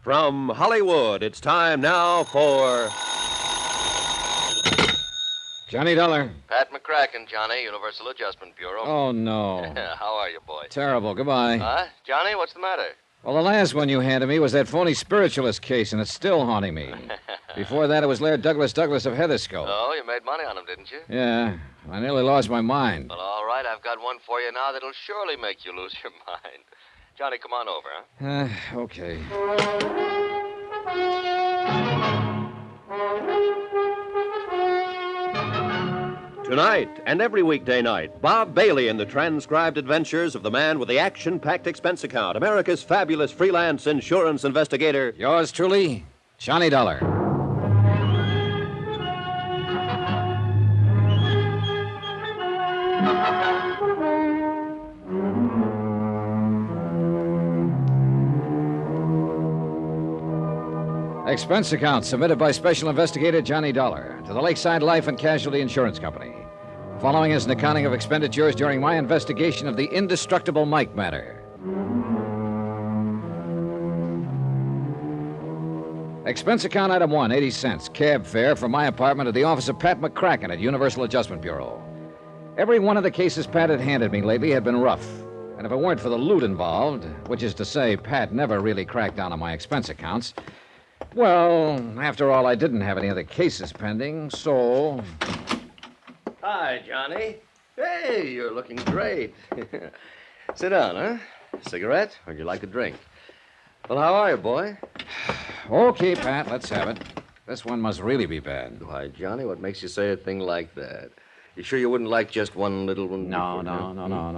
From Hollywood, it's time now for... Johnny Dollar. Pat McCracken, Johnny, Universal Adjustment Bureau. Oh, no. How are you, boy? Terrible. Goodbye. Huh? Johnny, what's the matter? Well, the last one you handed me was that phony spiritualist case, and it's still haunting me. Before that, it was Laird Douglas of Heatherscope. Oh, you made money on him, didn't you? Yeah. I nearly lost my mind. Well, all right, I've got one for you now that'll surely make you lose your mind. Johnny, come on over, huh? Okay. Tonight and every weekday night, Bob Bailey in the transcribed adventures of the man with the action-packed expense account, America's fabulous freelance insurance investigator. Yours truly, Johnny Dollar. Expense account submitted by Special Investigator Johnny Dollar to the Lakeside Life and Casualty Insurance Company. Following is an accounting of expenditures during my investigation of the Indestructible Mike matter. Expense account item 1, 80 cents. Cab fare from my apartment to the office of Pat McCracken at Universal Adjustment Bureau. Every one of the cases Pat had handed me lately had been rough. And if it weren't for the loot involved, which is to say Pat never really cracked down on my expense accounts... Well, after all, I didn't have any other cases pending, so... Hi, Johnny. Hey, you're looking great. Sit down, huh? Cigarette? Or would you like a drink? Well, how are you, boy? Okay, Pat, let's have it. This one must really be bad. Why, Johnny, what makes you say a thing like that? You sure you wouldn't like just one little one? No,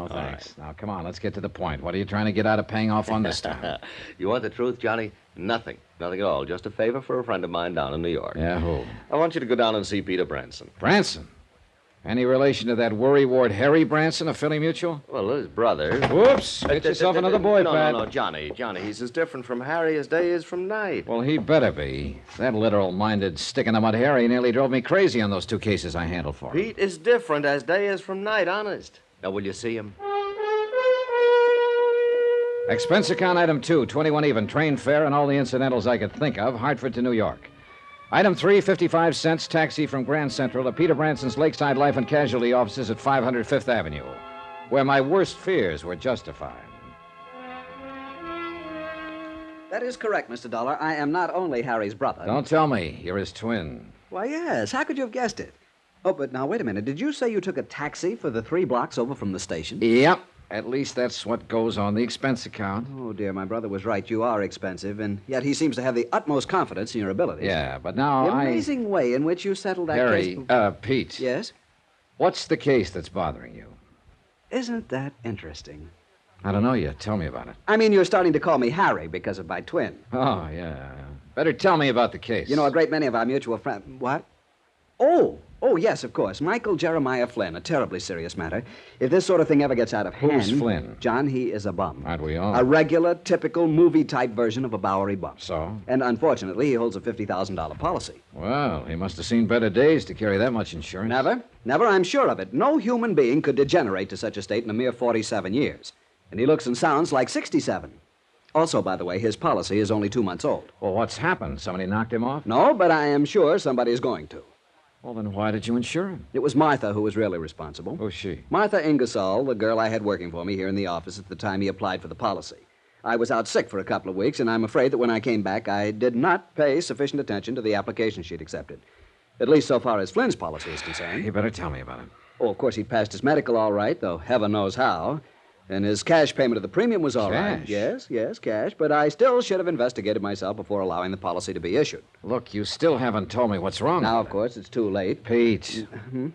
thanks. Right. Now, come on, let's get to the point. What are you trying to get out of paying off on this time? You want the truth, Johnny? Nothing. Nothing at all. Just a favor for a friend of mine down in New York. Yeah, who? I want you to go down and see Peter Branson. Branson? Any relation to that worrywart Harry Branson of Philly Mutual? Well, his brother. Whoops. Get yourself another boy, Pat. No, Johnny, he's as different from Harry as day is from night. Well, he better be. That literal-minded, stick-in-the-mud Harry nearly drove me crazy on those 2 cases I handled for him. Pete is different as day is from night, honest. Now, will you see him? Expense account item 2, 21 even, train fare and all the incidentals I could think of, Hartford to New York. Item 3, 55 cents, taxi from Grand Central to Peter Branson's Lakeside Life and Casualty offices at 500 Fifth Avenue, where my worst fears were justified. That is correct, Mr. Dollar. I am not only Harry's brother. Don't tell me. You're his twin. Why, yes. How could you have guessed it? Oh, but now, wait a minute. Did you say you took a taxi for the 3 blocks over from the station? Yep. At least that's what goes on the expense account. Oh, dear, my brother was right. You are expensive, and yet he seems to have the utmost confidence in your abilities. Yeah, but now the amazing way in which you settled that case... Harry, Pete. Yes? What's the case that's bothering you? Isn't that interesting? I don't know yet. Tell me about it. I mean, you're starting to call me Harry because of my twin. Oh, yeah. Better tell me about the case. You know, a great many of our mutual friends... What? Oh, yes, of course. Michael Jeremiah Flynn, a terribly serious matter. If this sort of thing ever gets out of hand... Who's Flynn? John, he is a bum. Aren't we all? A regular, typical, movie-type version of a Bowery bum. So? And unfortunately, he holds a $50,000 policy. Well, he must have seen better days to carry that much insurance. Never, I'm sure of it. No human being could degenerate to such a state in a mere 47 years. And he looks and sounds like 67. Also, by the way, his policy is only 2 months old. Well, what's happened? Somebody knocked him off? No, but I am sure somebody is going to. Well, then why did you insure him? It was Martha who was really responsible. Who's she? Martha Ingersoll, the girl I had working for me here in the office at the time he applied for the policy. I was out sick for a couple of weeks, and I'm afraid that when I came back, I did not pay sufficient attention to the application she'd accepted. At least so far as Flynn's policy is concerned. You better tell me about it. Oh, of course, he passed his medical all right, though heaven knows how. And his cash payment of the premium was all right. Yes, cash. But I still should have investigated myself before allowing the policy to be issued. Look, you still haven't told me what's wrong. Now, of course, it's too late. Pete. Mm-hmm.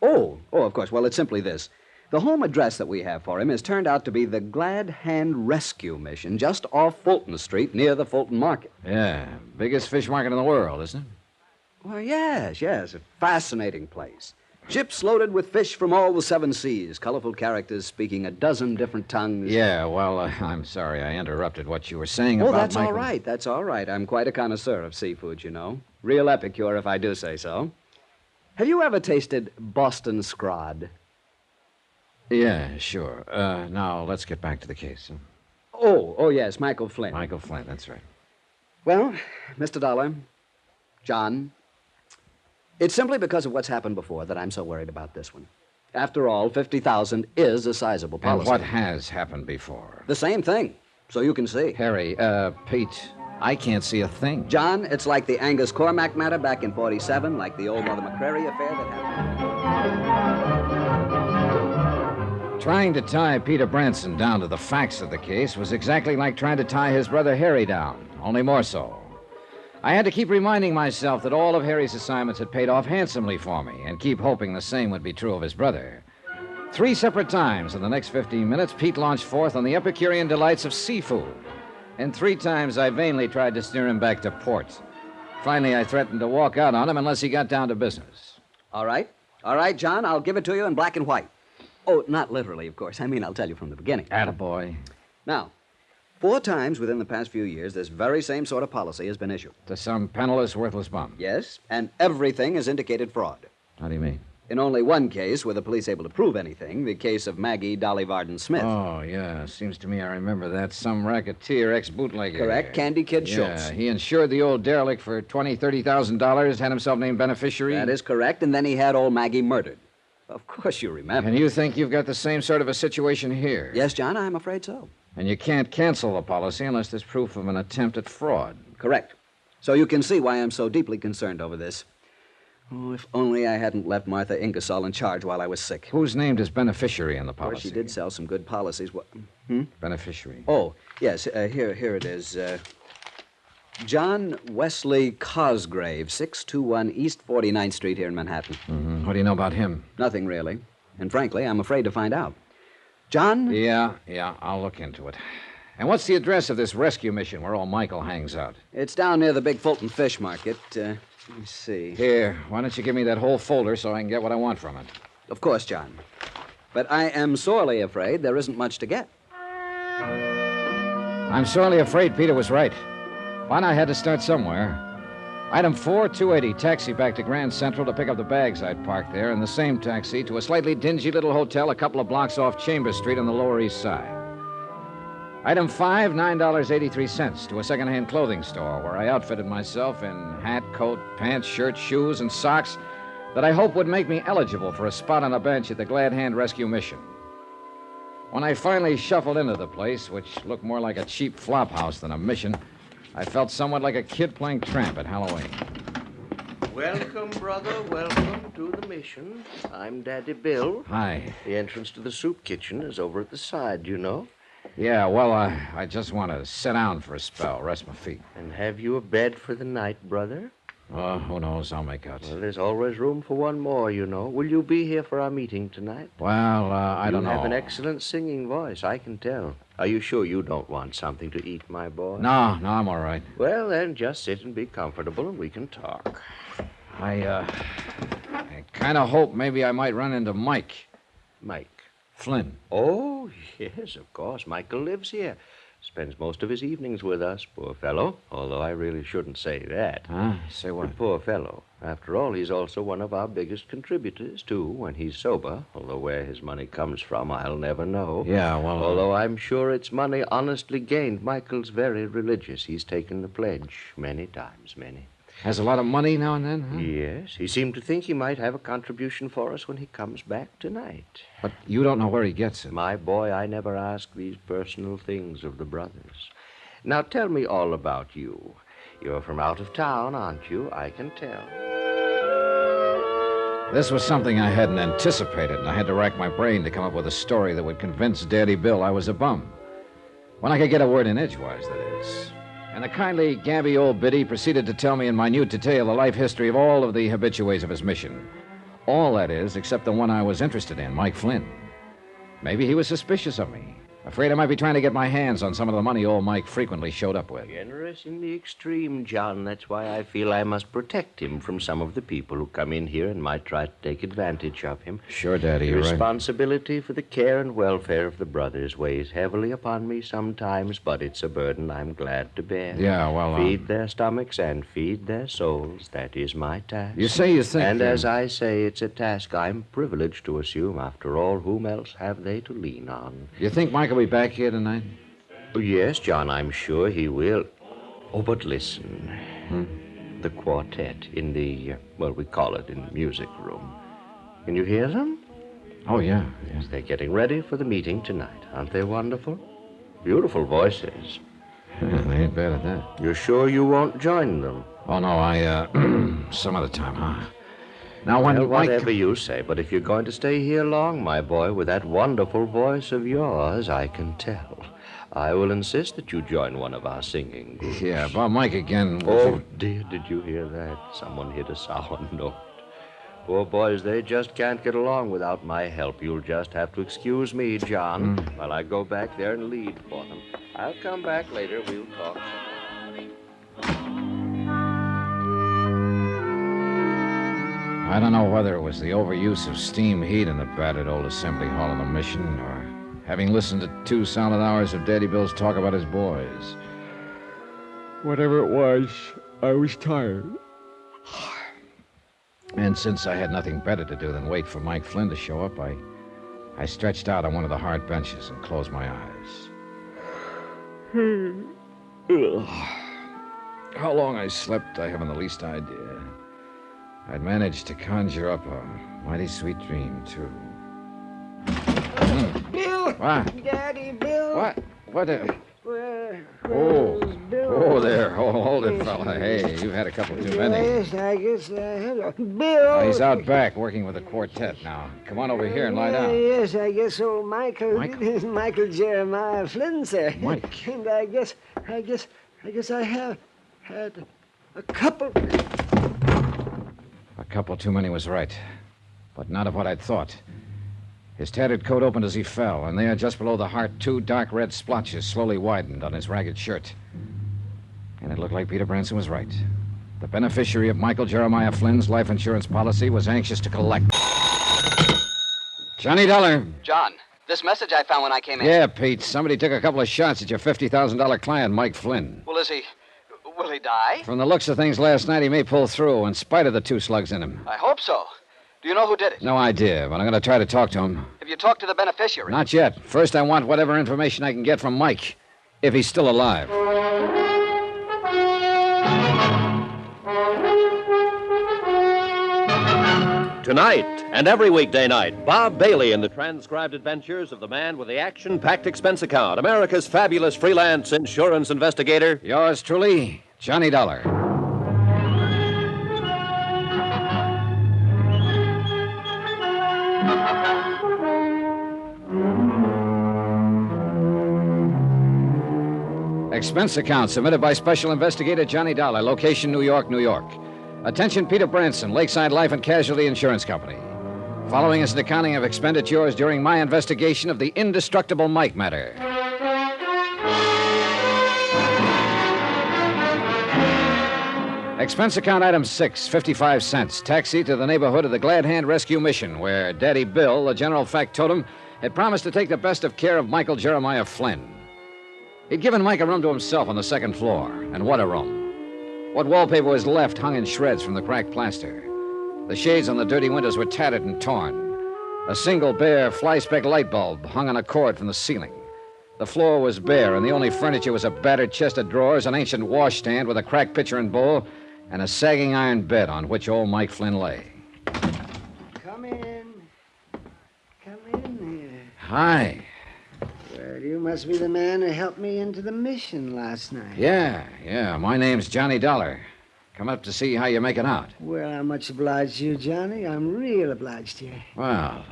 Oh, of course. Well, it's simply this. The home address that we have for him has turned out to be the Glad Hand Rescue Mission, just off Fulton Street, near the Fulton Market. Yeah, biggest fish market in the world, isn't it? Well, yes. A fascinating place. Ships loaded with fish from all the 7 seas, colorful characters speaking a dozen different tongues. Yeah, well, I'm sorry I interrupted what you were saying about that's Michael. That's all right. I'm quite a connoisseur of seafood, you know. Real epicure, if I do say so. Have you ever tasted Boston scrod? Yeah, sure. Now, let's get back to the case. Oh, yes, Michael Flynn. Michael Flynn, that's right. Well, Mr. Dollar, John, it's simply because of what's happened before that I'm so worried about this one. After all, $50,000 is a sizable policy. And what has happened before? The same thing, so you can see. Harry, Pete, I can't see a thing. John, it's like the Angus Cormack matter back in 47, like the old Mother McCrary affair that happened. Trying to tie Peter Branson down to the facts of the case was exactly like trying to tie his brother Harry down, only more so. I had to keep reminding myself that all of Harry's assignments had paid off handsomely for me and keep hoping the same would be true of his brother. 3 separate times in the next 15 minutes, Pete launched forth on the Epicurean delights of seafood. And 3 times I vainly tried to steer him back to port. Finally, I threatened to walk out on him unless he got down to business. All right, John, I'll give it to you in black and white. Oh, not literally, of course. I mean, I'll tell you from the beginning. Attaboy. Now, 4 times within the past few years, this very same sort of policy has been issued. To some penniless, worthless bum. Yes, and everything has indicated fraud. How do you mean? In only one case were the police able to prove anything, the case of Maggie Dolly Varden Smith. Oh, yeah. Seems to me I remember that. Some racketeer, ex-bootlegger. Correct, Candy Kid Schultz. Yeah, he insured the old derelict for $20,000, $30,000, had himself named beneficiary. That is correct, and then he had old Maggie murdered. Of course you remember. And you think you've got the same sort of a situation here? Yes, John, I'm afraid so. And you can't cancel the policy unless there's proof of an attempt at fraud. Correct. So you can see why I'm so deeply concerned over this. Oh, if only I hadn't left Martha Ingersoll in charge while I was sick. Who's named as beneficiary in the Of course, policy? she did sell some good policies. Beneficiary. Oh, yes, here it is. John Wesley Cosgrave, 621 East 49th Street here in Manhattan. Mm-hmm. What do you know about him? Nothing, really. And frankly, I'm afraid to find out. John? Yeah, I'll look into it. And what's the address of this rescue mission where old Michael hangs out? It's down near the big Fulton Fish Market. Let me see. Here, why don't you give me that whole folder so I can get what I want from it? Of course, John. But I am sorely afraid there isn't much to get. I'm sorely afraid Peter was right. Well, I had to start somewhere. Item 4, 280, taxi back to Grand Central to pick up the bags I'd parked there, and the same taxi to a slightly dingy little hotel a couple of blocks off Chambers Street on the Lower East Side. Item 5, $9.83 to a second-hand clothing store where I outfitted myself in hat, coat, pants, shirt, shoes, and socks that I hope would make me eligible for a spot on a bench at the Glad Hand Rescue Mission. When I finally shuffled into the place, which looked more like a cheap flop house than a mission, I felt somewhat like a kid playing tramp at Halloween. Welcome, brother. Welcome to the mission. I'm Daddy Bill. Hi. The entrance to the soup kitchen is over at the side, you know. Yeah, well, I just want to sit down for a spell, rest my feet. And have you a bed for the night, brother? Oh, who knows? I'll make out. Well, there's always room for one more, you know. Will you be here for our meeting tonight? Well, I don't know. You have an excellent singing voice, I can tell. Are you sure you don't want something to eat, my boy? No, I'm all right. Well, then, just sit and be comfortable and we can talk. I kind of hope maybe I might run into Mike. Mike? Flynn. Oh, yes, of course. Michael lives here. Spends most of his evenings with us, poor fellow. Although I really shouldn't say that. Huh? Say what? The poor fellow. After all, he's also one of our biggest contributors, too, when he's sober. Although where his money comes from, I'll never know. Yeah, well... Although I'm sure it's money honestly gained. Michael's very religious. He's taken the pledge many times, many. Has a lot of money now and then, huh? Yes. He seemed to think he might have a contribution for us when he comes back tonight. But you don't know where he gets it. My boy, I never ask these personal things of the brothers. Now, tell me all about you. You're from out of town, aren't you? I can tell. This was something I hadn't anticipated, and I had to rack my brain to come up with a story that would convince Daddy Bill I was a bum. When I could get a word in edgewise, that is. And the kindly, gabby old biddy proceeded to tell me in minute detail the life history of all of the habitués of his mission. All, that is, except the one I was interested in, Mike Flynn. Maybe he was suspicious of me. Afraid I might be trying to get my hands on some of the money old Mike frequently showed up with. Generous in the extreme, John. That's why I feel I must protect him from some of the people who come in here and might try to take advantage of him. Sure, Daddy, you're right. Responsibility for the care and welfare of the brothers weighs heavily upon me sometimes, but it's a burden I'm glad to bear. Yeah, well... Feed their stomachs and feed their souls. That is my task. You say you think... And as I say, it's a task I'm privileged to assume. After all, whom else have they to lean on? You think Mike will be back here tonight? Oh, yes, John, I'm sure he will. Oh, but listen. The quartet in the, we call it in the music room. Can you hear them? Oh, yeah. Yes, they're getting ready for the meeting tonight. Aren't they wonderful? Beautiful voices. Yeah, they ain't bad at that. You're sure you won't join them? Oh, no, some other time, huh? Now, when Well, whatever you say, but if you're going to stay here long, my boy, with that wonderful voice of yours, I can tell. I will insist that you join one of our singing groups. Yeah, about Mike again. Oh, dear, did you hear that? Someone hit a sour note. Poor boys, they just can't get along without my help. You'll just have to excuse me, John, while I go back there and lead for them. I'll come back later. We'll talk. I don't know whether it was the overuse of steam heat in the battered old assembly hall of the mission or having listened to 2 solid hours of Daddy Bill's talk about his boys. Whatever it was, I was tired. And since I had nothing better to do than wait for Mike Flynn to show up, I stretched out on one of the hard benches and closed my eyes. How long I slept, I haven't the least idea. I'd managed to conjure up a mighty sweet dream, too. Bill! What? Daddy, Bill! What? What? Where's Oh, Bill? oh, there. Hold it, fella. Hey, you've had a couple too many. Yes, I guess I have. Bill! Oh, he's out back working with the quartet now. Come on over here and lie down. Yes, I guess old Michael. Michael? Michael Jeremiah Flynn, sir. Mike. And I guess I have had a couple. A couple too many was right, but not of what I'd thought. His tattered coat opened as he fell, and there, just below the heart, 2 dark red splotches slowly widened on his ragged shirt. And it looked like Peter Branson was right. The beneficiary of Michael Jeremiah Flynn's life insurance policy was anxious to collect. Johnny Dollar. John, this message I found when I came in. Yeah, Pete. Somebody took a couple of shots at your $50,000 client, Mike Flynn. Well, will he die? From the looks of things last night, he may pull through, in spite of the 2 slugs in him. I hope so. Do you know who did it? No idea, but I'm going to try to talk to him. Have you talked to the beneficiary? Not yet. First, I want whatever information I can get from Mike, if he's still alive. Tonight and every weekday night, Bob Bailey in the transcribed adventures of the man with the action-packed expense account, America's fabulous freelance insurance investigator. Yours truly, Johnny Dollar. Expense account submitted by Special Investigator Johnny Dollar, location New York, New York. Attention, Peter Branson, Lakeside Life and Casualty Insurance Company. Following is an accounting of expenditures during my investigation of the Indestructible Mike matter. Expense account item 6, 55 cents. Taxi to the neighborhood of the Glad Hand Rescue Mission, where Daddy Bill, the general factotum, had promised to take the best of care of Michael Jeremiah Flynn. He'd given Mike a room to himself on the 2nd floor, and what a room. What wallpaper was left hung in shreds from the cracked plaster. The shades on the dirty windows were tattered and torn. A single bare fly-speck light bulb hung on a cord from the ceiling. The floor was bare, and the only furniture was a battered chest of drawers, an ancient washstand with a cracked pitcher and bowl, and a sagging iron bed on which old Mike Flynn lay. Come in. Come in here. Hi. Well, you must be the man who helped me into the mission last night. Yeah. My name's Johnny Dollar. Come up to see how you're making out. Well, I'm much obliged to you, Johnny. I'm real obliged to you. Well,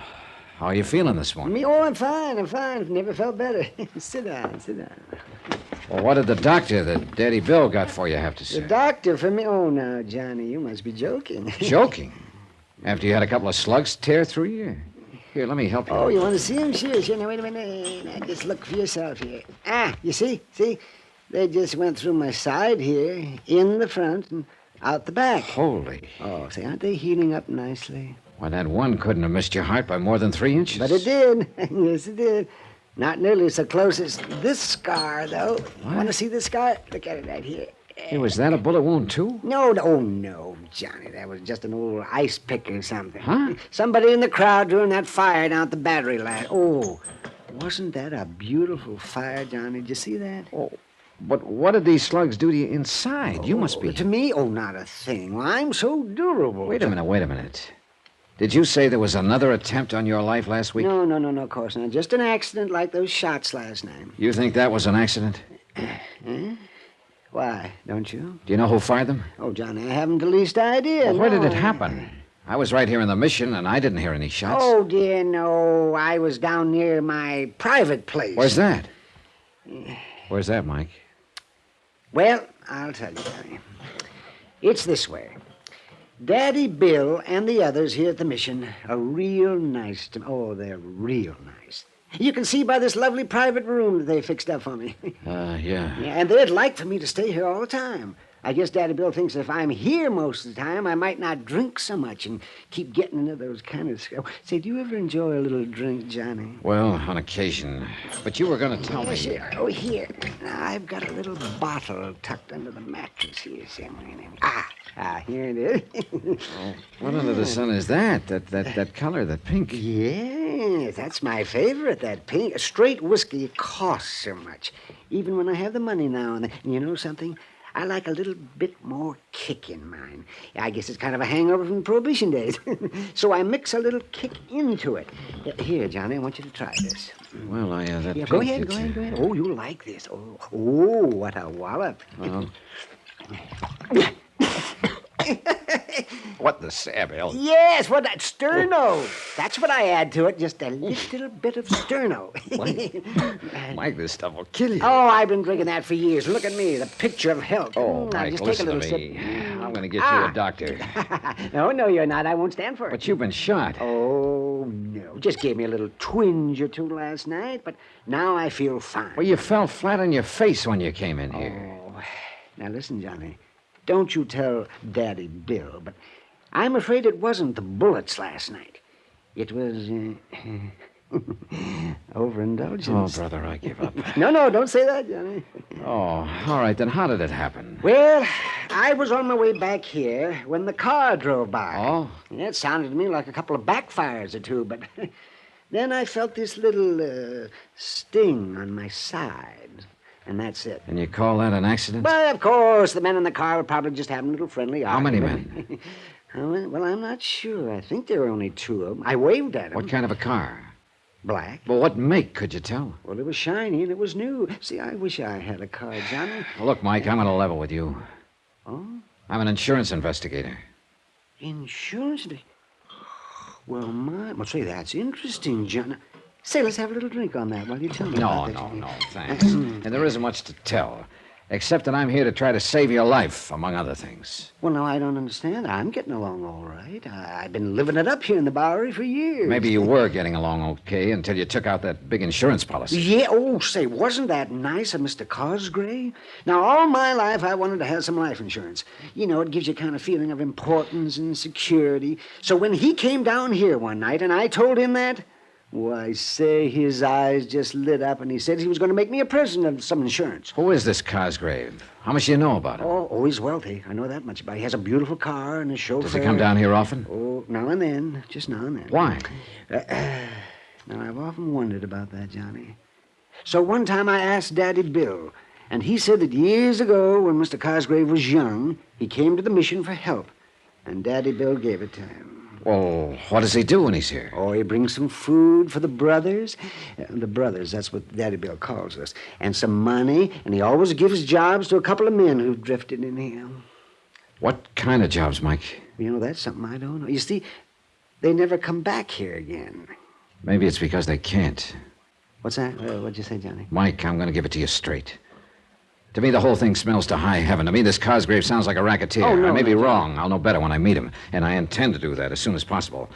how are you feeling this morning? Me? Oh, I'm fine. Never felt better. Sit down. Well, what did the doctor that Daddy Bill got for you have to say? The doctor for me? Oh, now, Johnny, you must be joking. Joking? After you had a couple of slugs tear through you? Here, let me help you. Oh, you want to see him? Sure. Now, wait a minute. Now, just look for yourself here. You see? They just went through my side here, in the front and out the back. Holy. Oh, say, aren't they healing up nicely? Well, that one couldn't have missed your heart by more than 3 inches. But it did. Yes, it did. Not nearly so close as this scar, though. What? Want to see this scar? Look at it right here. Hey, was that a bullet wound, too? No, Johnny. That was just an old ice pick or something. Huh? Somebody in the crowd during that fire down at the battery last. Oh, wasn't that a beautiful fire, Johnny? Did you see that? But what did these slugs do to you inside? You must be... To me? Oh, not a thing. Well, I'm so durable. Wait a minute. Did you say there was another attempt on your life last week? No, of course not. Just an accident like those shots last night. You think that was an accident? Why, don't you? Do you know who fired them? Oh, Johnny, I haven't the least idea. Well, where did it happen? I was right here in the mission, and I didn't hear any shots. Oh, dear, no. I was down near my private place. Where's that? Where's that, Mike? Well, I'll tell you, Johnny. It's this way. Daddy Bill and the others here at the mission are real nice to me. Oh, they're real nice. You can see by this lovely private room that they fixed up for me. Yeah, and they'd like for me to stay here all the time. I guess Daddy Bill thinks if I'm here most of the time, I might not drink so much and keep getting into those kind of... Say, do you ever enjoy a little drink, Johnny? Well, on occasion. But you were going to tell me... Sure. Oh, here. Now, I've got a little bottle tucked under the mattress here. Here it is. What under the sun is that? That color, that pink? Yes, that's my favorite, that pink. Straight whiskey costs so much. Even when I have the money now and then. And you know something? I like a little bit more kick in mine. I guess it's kind of a hangover from Prohibition days. So I mix a little kick into it. Here, Johnny, I want you to try this. Well, Go ahead. Oh, you'll like this. Oh, what a wallop. Well... What the Samuel? Yes, what that sterno. That's what I add to it, just a little bit of sterno. Mike, this stuff will kill you. Oh, I've been drinking that for years. Look at me, the picture of health. Oh, now, Mike, just listen take a to little me. sip. I'm going to get you a doctor. No, you're not. I won't stand for it. But you've been shot. Oh, no. Just gave me a little twinge or two last night, but now I feel fine. Well, you fell flat on your face when you came in here. Oh, now listen, Johnny. Don't you tell Daddy Bill, but I'm afraid it wasn't the bullets last night. It was, overindulgence. Oh, brother, I give up. No, don't say that, Johnny. Oh, all right, then how did it happen? Well, I was on my way back here when the car drove by. Oh? Yeah, it sounded to me like a couple of backfires or two, but then I felt this little sting on my side. And that's it. And you call that an accident? Well, of course, the men in the car were probably just having a little friendly argument. How many men? Well, I'm not sure. I think there were only two of them. I waved at them. What kind of a car? Black. Well, what make, could you tell? Well, it was shiny and it was new. See, I wish I had a car, Johnny. Well, look, Mike, I'm on a level with you. Oh? I'm an insurance investigator. Insurance? Well, say, that's interesting, Johnny. Say, let's have a little drink on that while you tell me about that. No, thanks. And there isn't much to tell, except that I'm here to try to save your life, among other things. Well, no, I don't understand. I'm getting along all right. I've been living it up here in the Bowery for years. Maybe you were getting along okay until you took out that big insurance policy. Yeah, say, wasn't that nice of Mr. Cosgrave? Now, all my life, I wanted to have some life insurance. You know, it gives you a kind of feeling of importance and security. So when he came down here one night and I told him that, why, say, his eyes just lit up, and he said he was going to make me a present of some insurance. Who is this Cosgrave? How much do you know about him? Oh, he's wealthy. I know that much about him. He has a beautiful car and a chauffeur. Does he come down here often? Oh, now and then. Just now and then. Why? Now, I've often wondered about that, Johnny. So one time I asked Daddy Bill, and he said that years ago, when Mr. Cosgrave was young, he came to the mission for help, and Daddy Bill gave it to him. Well, what does he do when he's here? Oh, he brings some food for the brothers. The brothers, that's what Daddy Bill calls us. And some money, and he always gives jobs to a couple of men who've drifted in here. What kind of jobs, Mike? You know, that's something I don't know. You see, they never come back here again. Maybe it's because they can't. What's that? What'd you say, Johnny? Mike, I'm going to give it to you straight. To me, the whole thing smells to high heaven. To me, this Cosgrave sounds like a racketeer. Oh, no, I may be no. wrong. I'll know better when I meet him. And I intend to do that as soon as possible.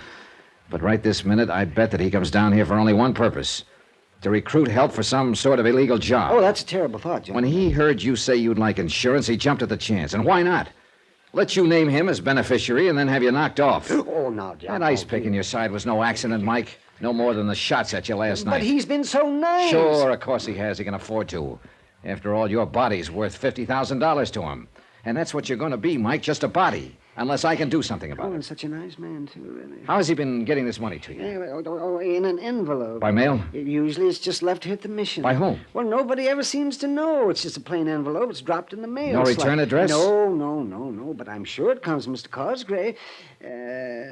But right this minute, I bet that he comes down here for only one purpose. To recruit help for some sort of illegal job. Oh, that's a terrible thought, Johnny. When he heard you say you'd like insurance, he jumped at the chance. And why not? Let you name him as beneficiary and then have you knocked off. Oh, now, Johnny. That ice pick in your side was no accident, Mike. No more than the shots at you last night. But he's been so nice. Sure, of course he has. He can afford to. After all, your body's worth $50,000 to him. And that's what you're going to be, Mike, just a body. Unless I can do something about Oh, it. and such a nice man, too, really. How has he been getting this money to you? In an envelope. By mail? Usually it's just left here at the mission. By whom? Well, nobody ever seems to know. It's just a plain envelope. It's dropped in the mail. No It's return address? No. But I'm sure it comes from Mr. Cosgray.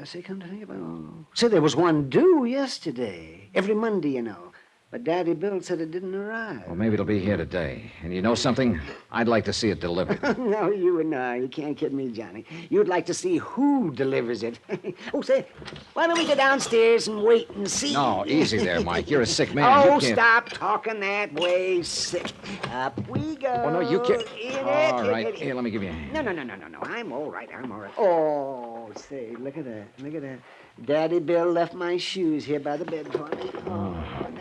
Say, come to think about it. Say, there was one due yesterday. Every Monday, you know. But Daddy Bill said it didn't arrive. Well, maybe it'll be here today. And you know something? I'd like to see it delivered. No, you can't kid me, Johnny. You'd like to see who delivers it. Oh, say, why don't we go downstairs and wait and see? No, easy there, Mike. You're a sick man. Oh, You can't... stop talking that way, sick. Up we go. Oh, no, you can't. All right. In. Here, let me give you a hand. No. I'm all right. Oh, say, look at that. Daddy Bill left my shoes here by the bed for me. Oh,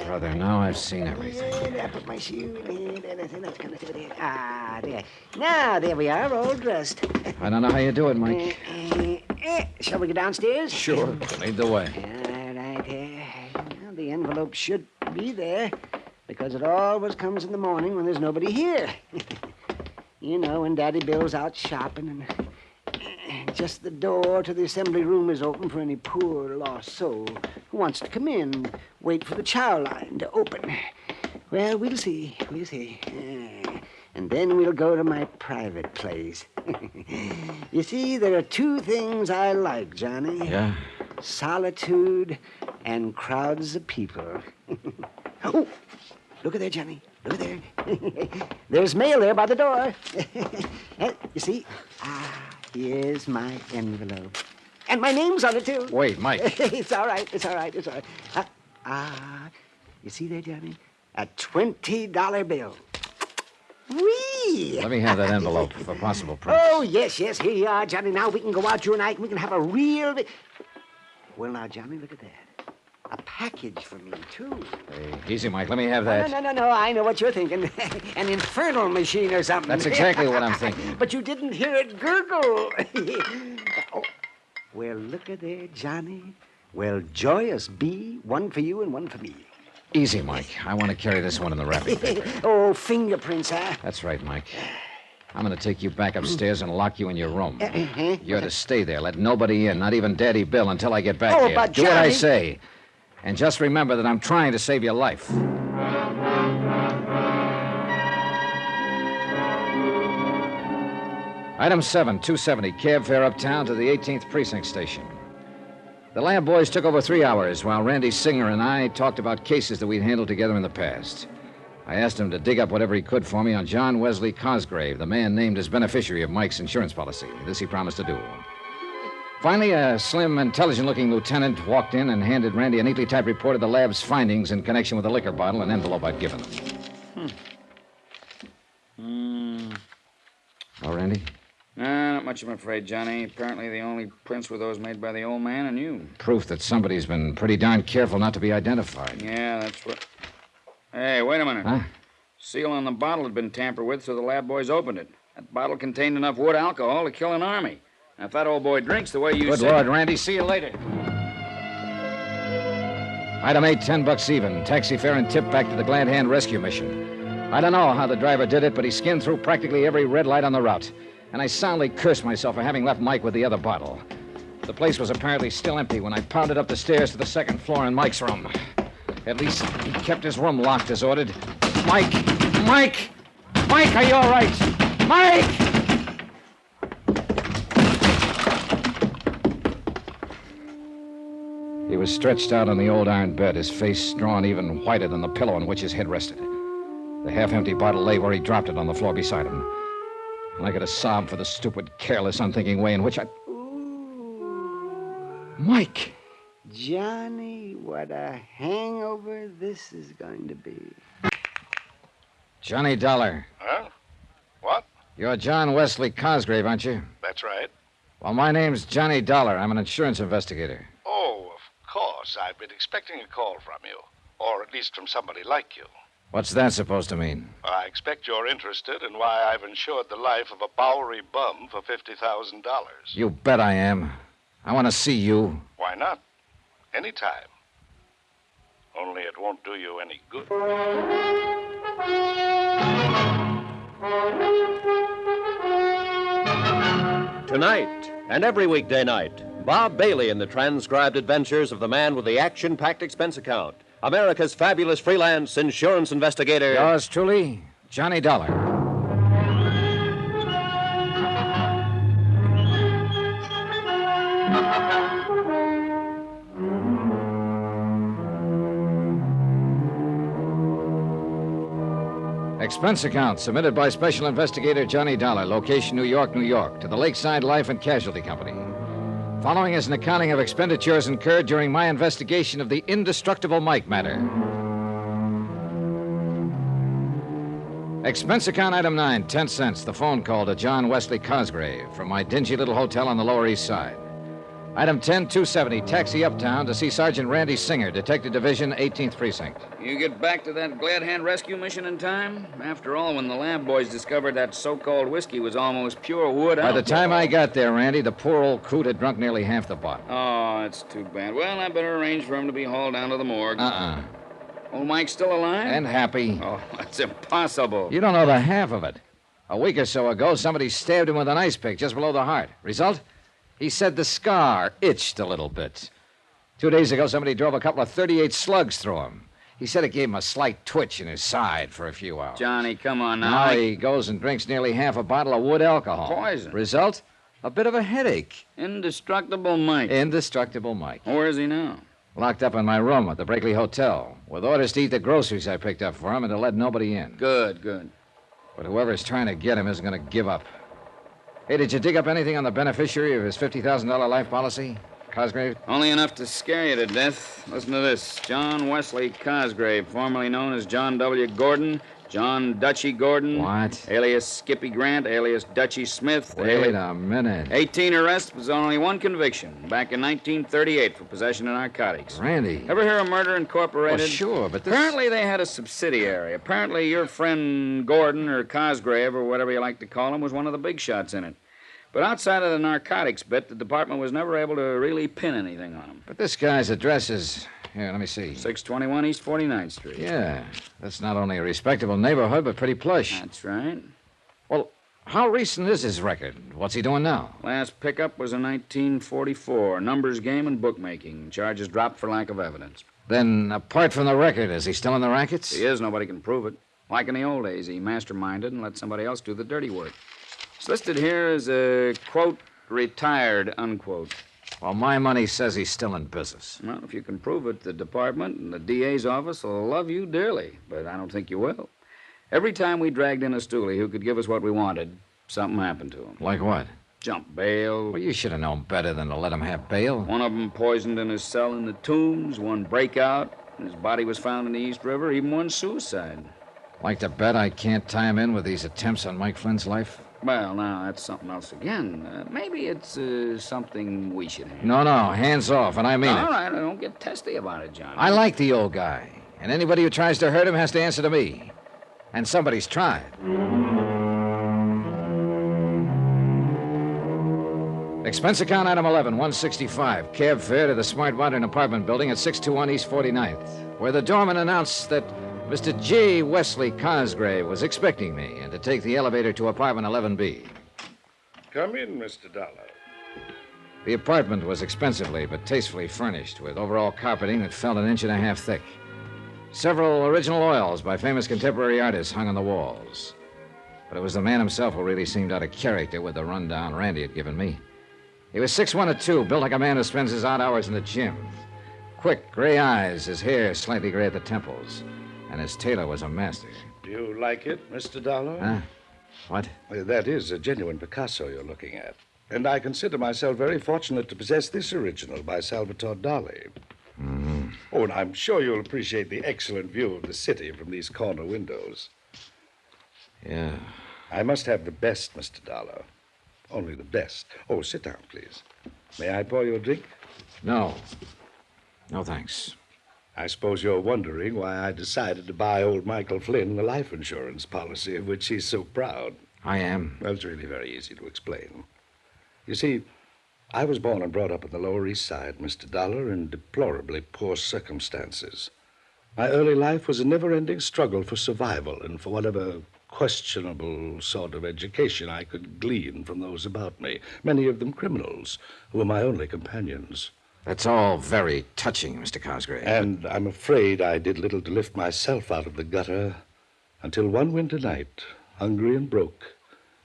brother, now I've seen everything. I put my shoe in here. That's kind of it. There. Now, there we are, all dressed. I don't know how you do it, Mike. Shall we go downstairs? Sure. Lead the way. All right, here. Well, the envelope should be there, because it always comes in the morning when there's nobody here. You know, when Daddy Bill's out shopping and just the door to the assembly room is open for any poor lost soul who wants to come in, wait for the chow line to open. Well, we'll see. And then we'll go to my private place. You see, there are two things I like, Johnny. Yeah? Solitude and crowds of people. Oh, look at there, Johnny. Look at there. There's mail there by the door. You see? Here's my envelope. And my name's on it, too. Wait, Mike. It's all right. You see there, Johnny? A $20 bill. Whee! Let me have that envelope for possible proof. Oh, yes. Here you are, Johnny. Now we can go out, you and I, and we can have a real... Well, now, Johnny, look at that. A package for me, too. Hey, easy, Mike. Let me have that. No. I know what you're thinking. An infernal machine or something. That's exactly what I'm thinking. But you didn't hear it gurgle. Oh. Well, look at there, Johnny. Well, joyous be, one for you and one for me. Easy, Mike. I want to carry this one in the wrapping paper. Oh, fingerprints, huh? That's right, Mike. I'm going to take you back upstairs and lock you in your room. You're to stay there. Let nobody in, not even Daddy Bill, until I get back here. But do what I Johnny... say. And just remember that I'm trying to save your life. Item 7, 270, cab fare uptown to the 18th Precinct Station. The lab boys took over 3 hours while Randy Singer and I talked about cases that we'd handled together in the past. I asked him to dig up whatever he could for me on John Wesley Cosgrave, the man named as beneficiary of Mike's insurance policy. This he promised to do. Finally, a slim, intelligent-looking lieutenant walked in and handed Randy a neatly typed report of the lab's findings in connection with the liquor bottle and envelope I'd given him. Oh, Randy? Not much, I'm afraid, Johnny. Apparently the only prints were those made by the old man and you. Proof that somebody's been pretty darn careful not to be identified. Yeah, that's what... Hey, wait a minute. Huh? Seal on the bottle had been tampered with, so the lab boys opened it. That bottle contained enough wood alcohol to kill an army. Now, if that old boy drinks the way you Good said... Lord, Randy. See you later. Item 8, $10 even. Taxi fare and tip back to the Glad Hand Rescue Mission. I don't know how the driver did it, but he skimmed through practically every red light on the route. And I soundly cursed myself for having left Mike with the other bottle. The place was apparently still empty when I pounded up the stairs to the second floor in Mike's room. At least he kept his room locked as ordered. Mike! Mike! Mike, are you all right? Mike! He was stretched out on the old iron bed, his face drawn even whiter than the pillow on which his head rested. The half-empty bottle lay where he dropped it on the floor beside him. And I could have sobbed for the stupid, careless, unthinking way in which I... Ooh. Mike! Johnny, what a hangover this is going to be. Johnny Dollar. Huh? What? You're John Wesley Cosgrave, aren't you? That's right. Well, my name's Johnny Dollar. I'm an insurance investigator. Oh, of course. I've been expecting a call from you. Or at least from somebody like you. What's that supposed to mean? I expect you're interested in why I've insured the life of a Bowery bum for $50,000. You bet I am. I want to see you. Why not? Anytime. Only it won't do you any good. Tonight, And every weekday night, Bob Bailey in the transcribed adventures of the man with the action-packed expense account, America's fabulous freelance insurance investigator. Yours truly, Johnny Dollar. Expense account submitted by Special Investigator Johnny Dollar, location New York, New York, to the Lakeside Life and Casualty Company. Following is an accounting of expenditures incurred during my investigation of the Indestructible Mike matter. Expense account item 9, 10 cents, the phone call to John Wesley Cosgrave from my dingy little hotel on the Lower East Side. Item 10, 270, taxi uptown to see Sergeant Randy Singer, Detective Division, 18th Precinct. You get back to that Glad Hand rescue mission in time? After all, when the lab boys discovered that so-called whiskey was almost pure wood By alcohol. the time I got there, Randy, the poor old coot had drunk nearly half the bottle. Oh, that's too bad. Well, I better arrange for him to be hauled down to the morgue. Old Mike's still alive? And happy. Oh, that's impossible. You don't know the half of it. A week or so ago, somebody stabbed him with an ice pick just below the heart. Result? He said the scar itched a little bit. 2 days ago, somebody drove a couple of .38 slugs through him. He said it gave him a slight twitch in his side for a few hours. Johnny, come on now. Now he goes and drinks nearly half a bottle of wood alcohol. Poison. Result? A bit of a headache. Indestructible Mike. Indestructible Mike. Where is he now? Locked up in my room at the Brakely Hotel, with orders to eat the groceries I picked up for him and to let nobody in. Good, good. But whoever's trying to get him isn't going to give up. Hey, did you dig up anything on the beneficiary of his $50,000 life policy? Cosgrave? Only enough to scare you to death. Listen to this. John Wesley Cosgrave, formerly known as John W. Gordon, John Dutchy Gordon. What? Alias Skippy Grant, alias Dutchy Smith. Wait a minute. 18 arrests, was only one conviction, back in 1938 for possession of narcotics. Randy. Ever hear of Murder Incorporated? Oh, sure, but this... Apparently they had a subsidiary. Apparently your friend Gordon, or Cosgrave, or whatever you like to call him, was one of the big shots in it. But outside of the narcotics bit, the department was never able to really pin anything on him. But this guy's address is... Here, let me see. 621 East 49th Street. Yeah, that's not only a respectable neighborhood, but pretty plush. That's right. Well, how recent is his record? What's he doing now? Last pickup was in 1944. Numbers game and bookmaking. Charges dropped for lack of evidence. Then, apart from the record, is he still in the rackets? He is. Nobody can prove it. Like in the old days, he masterminded and let somebody else do the dirty work. It's listed here as a, quote, retired, unquote. Well, my money says he's still in business. Well, if you can prove it, the department and the DA's office will love you dearly, but I don't think you will. Every time we dragged in a stoolie who could give us what we wanted, something happened to him. Like what? Jump bail. Well, you should have known better than to let him have bail. One of them poisoned in his cell in the Tombs, one breakout, his body was found in the East River, even one suicide. Like to bet I can't tie him in with these attempts on Mike Flynn's life? Well, now, that's something else again. Maybe it's something we should handle. No, hands off, and I mean it. All right, don't get testy about it, John. I like the old guy, and anybody who tries to hurt him has to answer to me. And somebody's tried. Expense account item 11, 165. Cab fare to the Smart Modern apartment building at 621 East 49th, where the doorman announced that Mr. J. Wesley Cosgrave was expecting me and to take the elevator to apartment 11B. Come in, Mr. Dollar. The apartment was expensively but tastefully furnished with overall carpeting that felt 1.5 inches thick. Several original oils by famous contemporary artists hung on the walls. But it was the man himself who really seemed out of character with the rundown Randy had given me. He was 6'1" or 2, built like a man who spends his odd hours in the gym. Quick, gray eyes, his hair slightly gray at the temples. And his tailor was a master. Do you like it, Mr. Dollar? Huh? What? That is a genuine Picasso you're looking at. And I consider myself very fortunate to possess this original by Salvatore Dali. Mm-hmm. Oh, and I'm sure you'll appreciate the excellent view of the city from these corner windows. Yeah. I must have the best, Mr. Dollar. Only the best. Oh, sit down, please. May I pour you a drink? No. No, thanks. I suppose you're wondering why I decided to buy old Michael Flynn the life insurance policy of which he's so proud. I am. Well, it's really very easy to explain. You see, I was born and brought up in the Lower East Side, Mr. Dollar, in deplorably poor circumstances. My early life was a never-ending struggle for survival and for whatever questionable sort of education I could glean from those about me, many of them criminals, who were my only companions. That's all very touching, Mr. Cosgrave. And I'm afraid I did little to lift myself out of the gutter until one winter night, hungry and broke,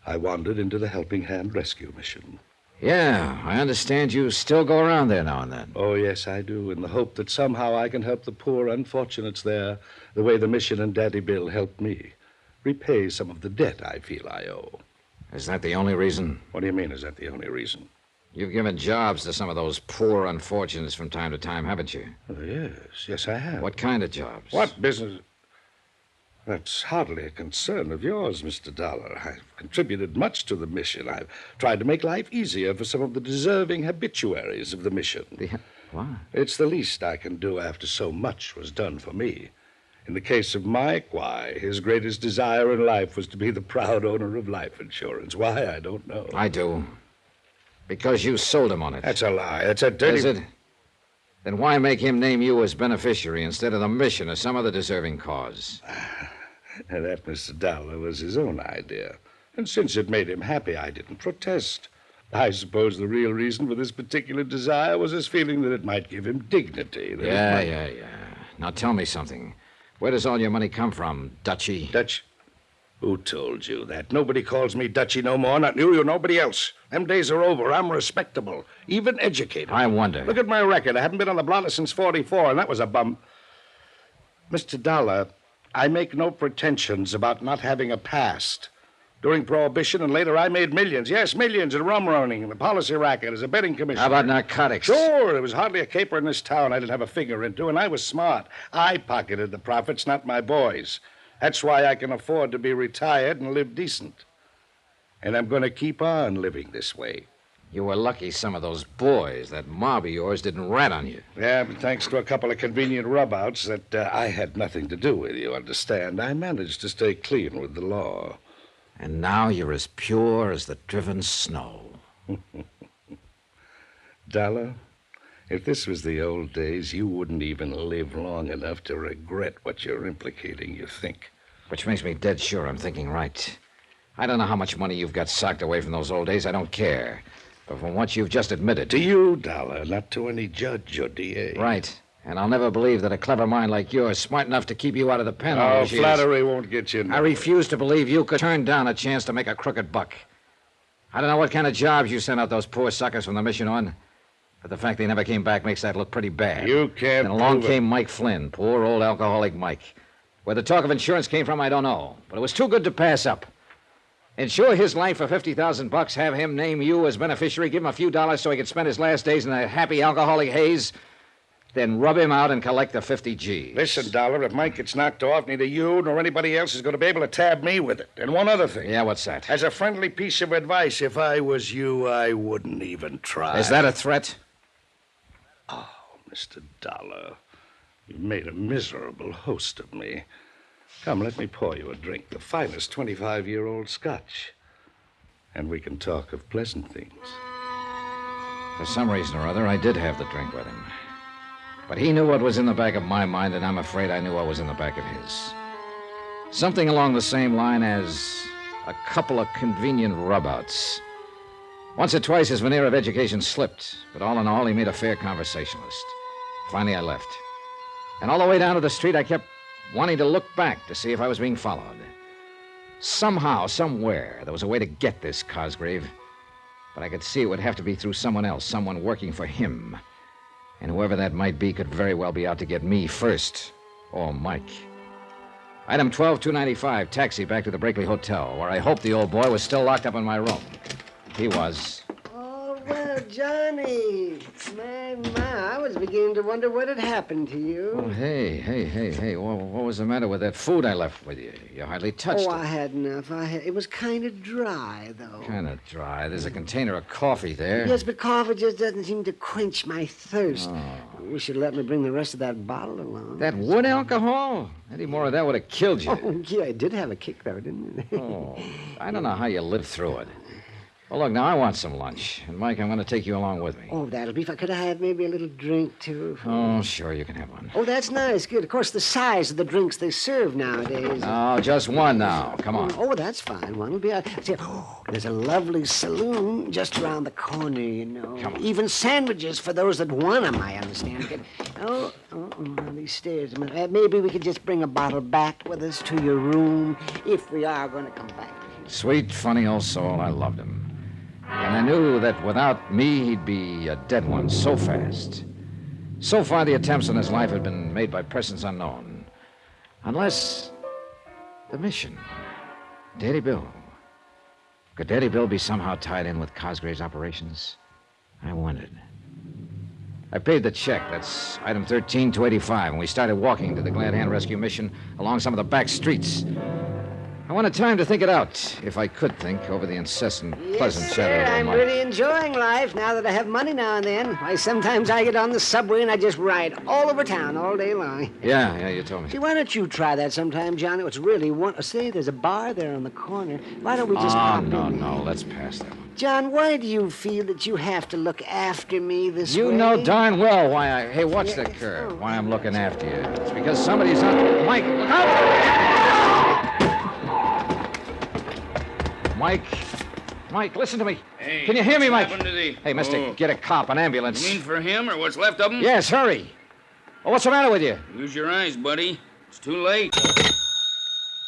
I wandered into the Helping Hand Rescue Mission. Yeah, I understand you still go around there now and then. Oh, yes, I do, in the hope that somehow I can help the poor unfortunates there the way the mission and Daddy Bill helped me. Repay some of the debt I feel I owe. Is that the only reason? What do you mean, is that the only reason? You've given jobs to some of those poor unfortunates from time to time, haven't you? Oh, yes, I have. What kind of jobs? What business? That's hardly a concern of yours, Mr. Dollar. I've contributed much to the mission. I've tried to make life easier for some of the deserving habituaries of the mission. What? It's the least I can do after so much was done for me. In the case of Mike, why, his greatest desire in life was to be the proud owner of life insurance. Why, I don't know. I do. Because you sold him on it. That's a lie. That's a dirty... Is it? Then why make him name you as beneficiary instead of the mission or some other deserving cause? And that, Mr. Dollar, was his own idea. And since it made him happy, I didn't protest. I suppose the real reason for this particular desire was his feeling that it might give him dignity. Yeah. Now tell me something. Where does all your money come from, Dutchie? Dutch? Who told you that? Nobody calls me Dutchie no more, not you or nobody else. Them days are over. I'm respectable, even educated. I wonder. Look at my record. I haven't been on the blotter since 44, and that was a bum. Mr. Dollar, I make no pretensions about not having a past. During Prohibition and later, I made millions. Yes, millions in rum running and the policy racket as a betting commissioner. How about narcotics? Sure. There was hardly a caper in this town I didn't have a finger into, and I was smart. I pocketed the profits, not my boys. That's why I can afford to be retired and live decent. And I'm going to keep on living this way. You were lucky some of those boys, that mob of yours, didn't rat on you. Yeah, but thanks to a couple of convenient rub-outs that I had nothing to do with, you understand, I managed to stay clean with the law. And now you're as pure as the driven snow. Dollar, if this was the old days, you wouldn't even live long enough to regret what you're implicating, you think. Which makes me dead sure I'm thinking right. I don't know how much money you've got socked away from those old days. I don't care. But from what you've just admitted... To you, Dollar, not to any judge or DA. Right. And I'll never believe that a clever mind like yours, smart enough to keep you out of the pen all Oh, those years... flattery won't get you nowhere. I refuse to believe you could turn down a chance to make a crooked buck. I don't know what kind of jobs you sent out those poor suckers from the mission on, but the fact they never came back makes that look pretty bad. You can't And along prove it. came Mike Flynn, poor old alcoholic Mike. Where the talk of insurance came from, I don't know, but it was too good to pass up. Insure his life for $50,000, have him name you as beneficiary, give him a few dollars so he could spend his last days in a happy alcoholic haze, then rub him out and collect the 50 G's. Listen, Dollar, if Mike gets knocked off, neither you nor anybody else is going to be able to tab me with it. And one other thing. Yeah, what's that? As a friendly piece of advice, if I was you, I wouldn't even try. Is that a threat? Oh, Mr. Dollar, you've made a miserable host of me. Come, let me pour you a drink, the finest 25-year-old Scotch. And we can talk of pleasant things. For some reason or other, I did have the drink with him. But he knew what was in the back of my mind, and I'm afraid I knew what was in the back of his. Something along the same line as a couple of convenient rub-outs. Once or twice his veneer of education slipped, but all in all, he made a fair conversationalist. Finally, I left. And all the way down to the street, I kept wanting to look back to see if I was being followed. Somehow, somewhere, there was a way to get this Cosgrave. But I could see it would have to be through someone else, someone working for him. And whoever that might be could very well be out to get me first, or Mike. Item 12295, taxi back to the Brakely Hotel, where I hoped the old boy was still locked up in my room. He was. Oh, well, Johnny. My, I was beginning to wonder what had happened to you. Oh, hey. What was the matter with that food I left with you? You hardly touched it. I had enough. It was kind of dry, though. Kind of dry. There's a container of coffee there. Yes, but coffee just doesn't seem to quench my thirst. Oh. You should let me bring the rest of that bottle along. That wood alcohol? Any more of that would have killed you. Oh, yeah, it did have a kick, though, didn't it? Oh, I don't know how you lived through it. Well, look, now I want some lunch. And, Mike, I'm going to take you along with me. Oh, that'll be fine. Could I have maybe a little drink, too? Oh, sure, you can have one. Oh, that's nice. Good. Of course, the size of the drinks they serve nowadays. No, just one now. Come on. Oh, that's fine. One will be... See, there's a lovely saloon just around the corner, you know. Come on. Even sandwiches for those that want them, I understand. These stairs. Maybe we could just bring a bottle back with us to your room if we are going to come back. Sweet, funny old soul. I loved him. And I knew that without me, he'd be a dead one so fast. So far, the attempts on his life had been made by persons unknown. Unless the mission. Daddy Bill. Could Daddy Bill be somehow tied in with Cosgrave's operations? I wondered. I paid the check. That's item 13285, and we started walking to the Glad Hand Rescue Mission along some of the back streets. I wanted time to think it out, if I could think, over the incessant, pleasant chatter of I'm my... really enjoying life now that I have money now and then. Why, sometimes I get on the subway and I just ride all over town all day long. Yeah, you told me. See, why don't you try that sometime, Johnny? It's really Say, there's a bar there on the corner. Why don't we just pop in? No, let's pass that one. John, why do you feel that you have to look after me this way? You know darn well why I... Hey, watch the curve. Why I'm looking after you. It's because somebody's on... Mike, look out! Mike, listen to me. Hey, can you hear me, Mike? What happened to the... Hey, mister, get a cop, an ambulance. You mean for him or what's left of him? Yes, hurry. Oh, what's the matter with you? Use your eyes, buddy. It's too late.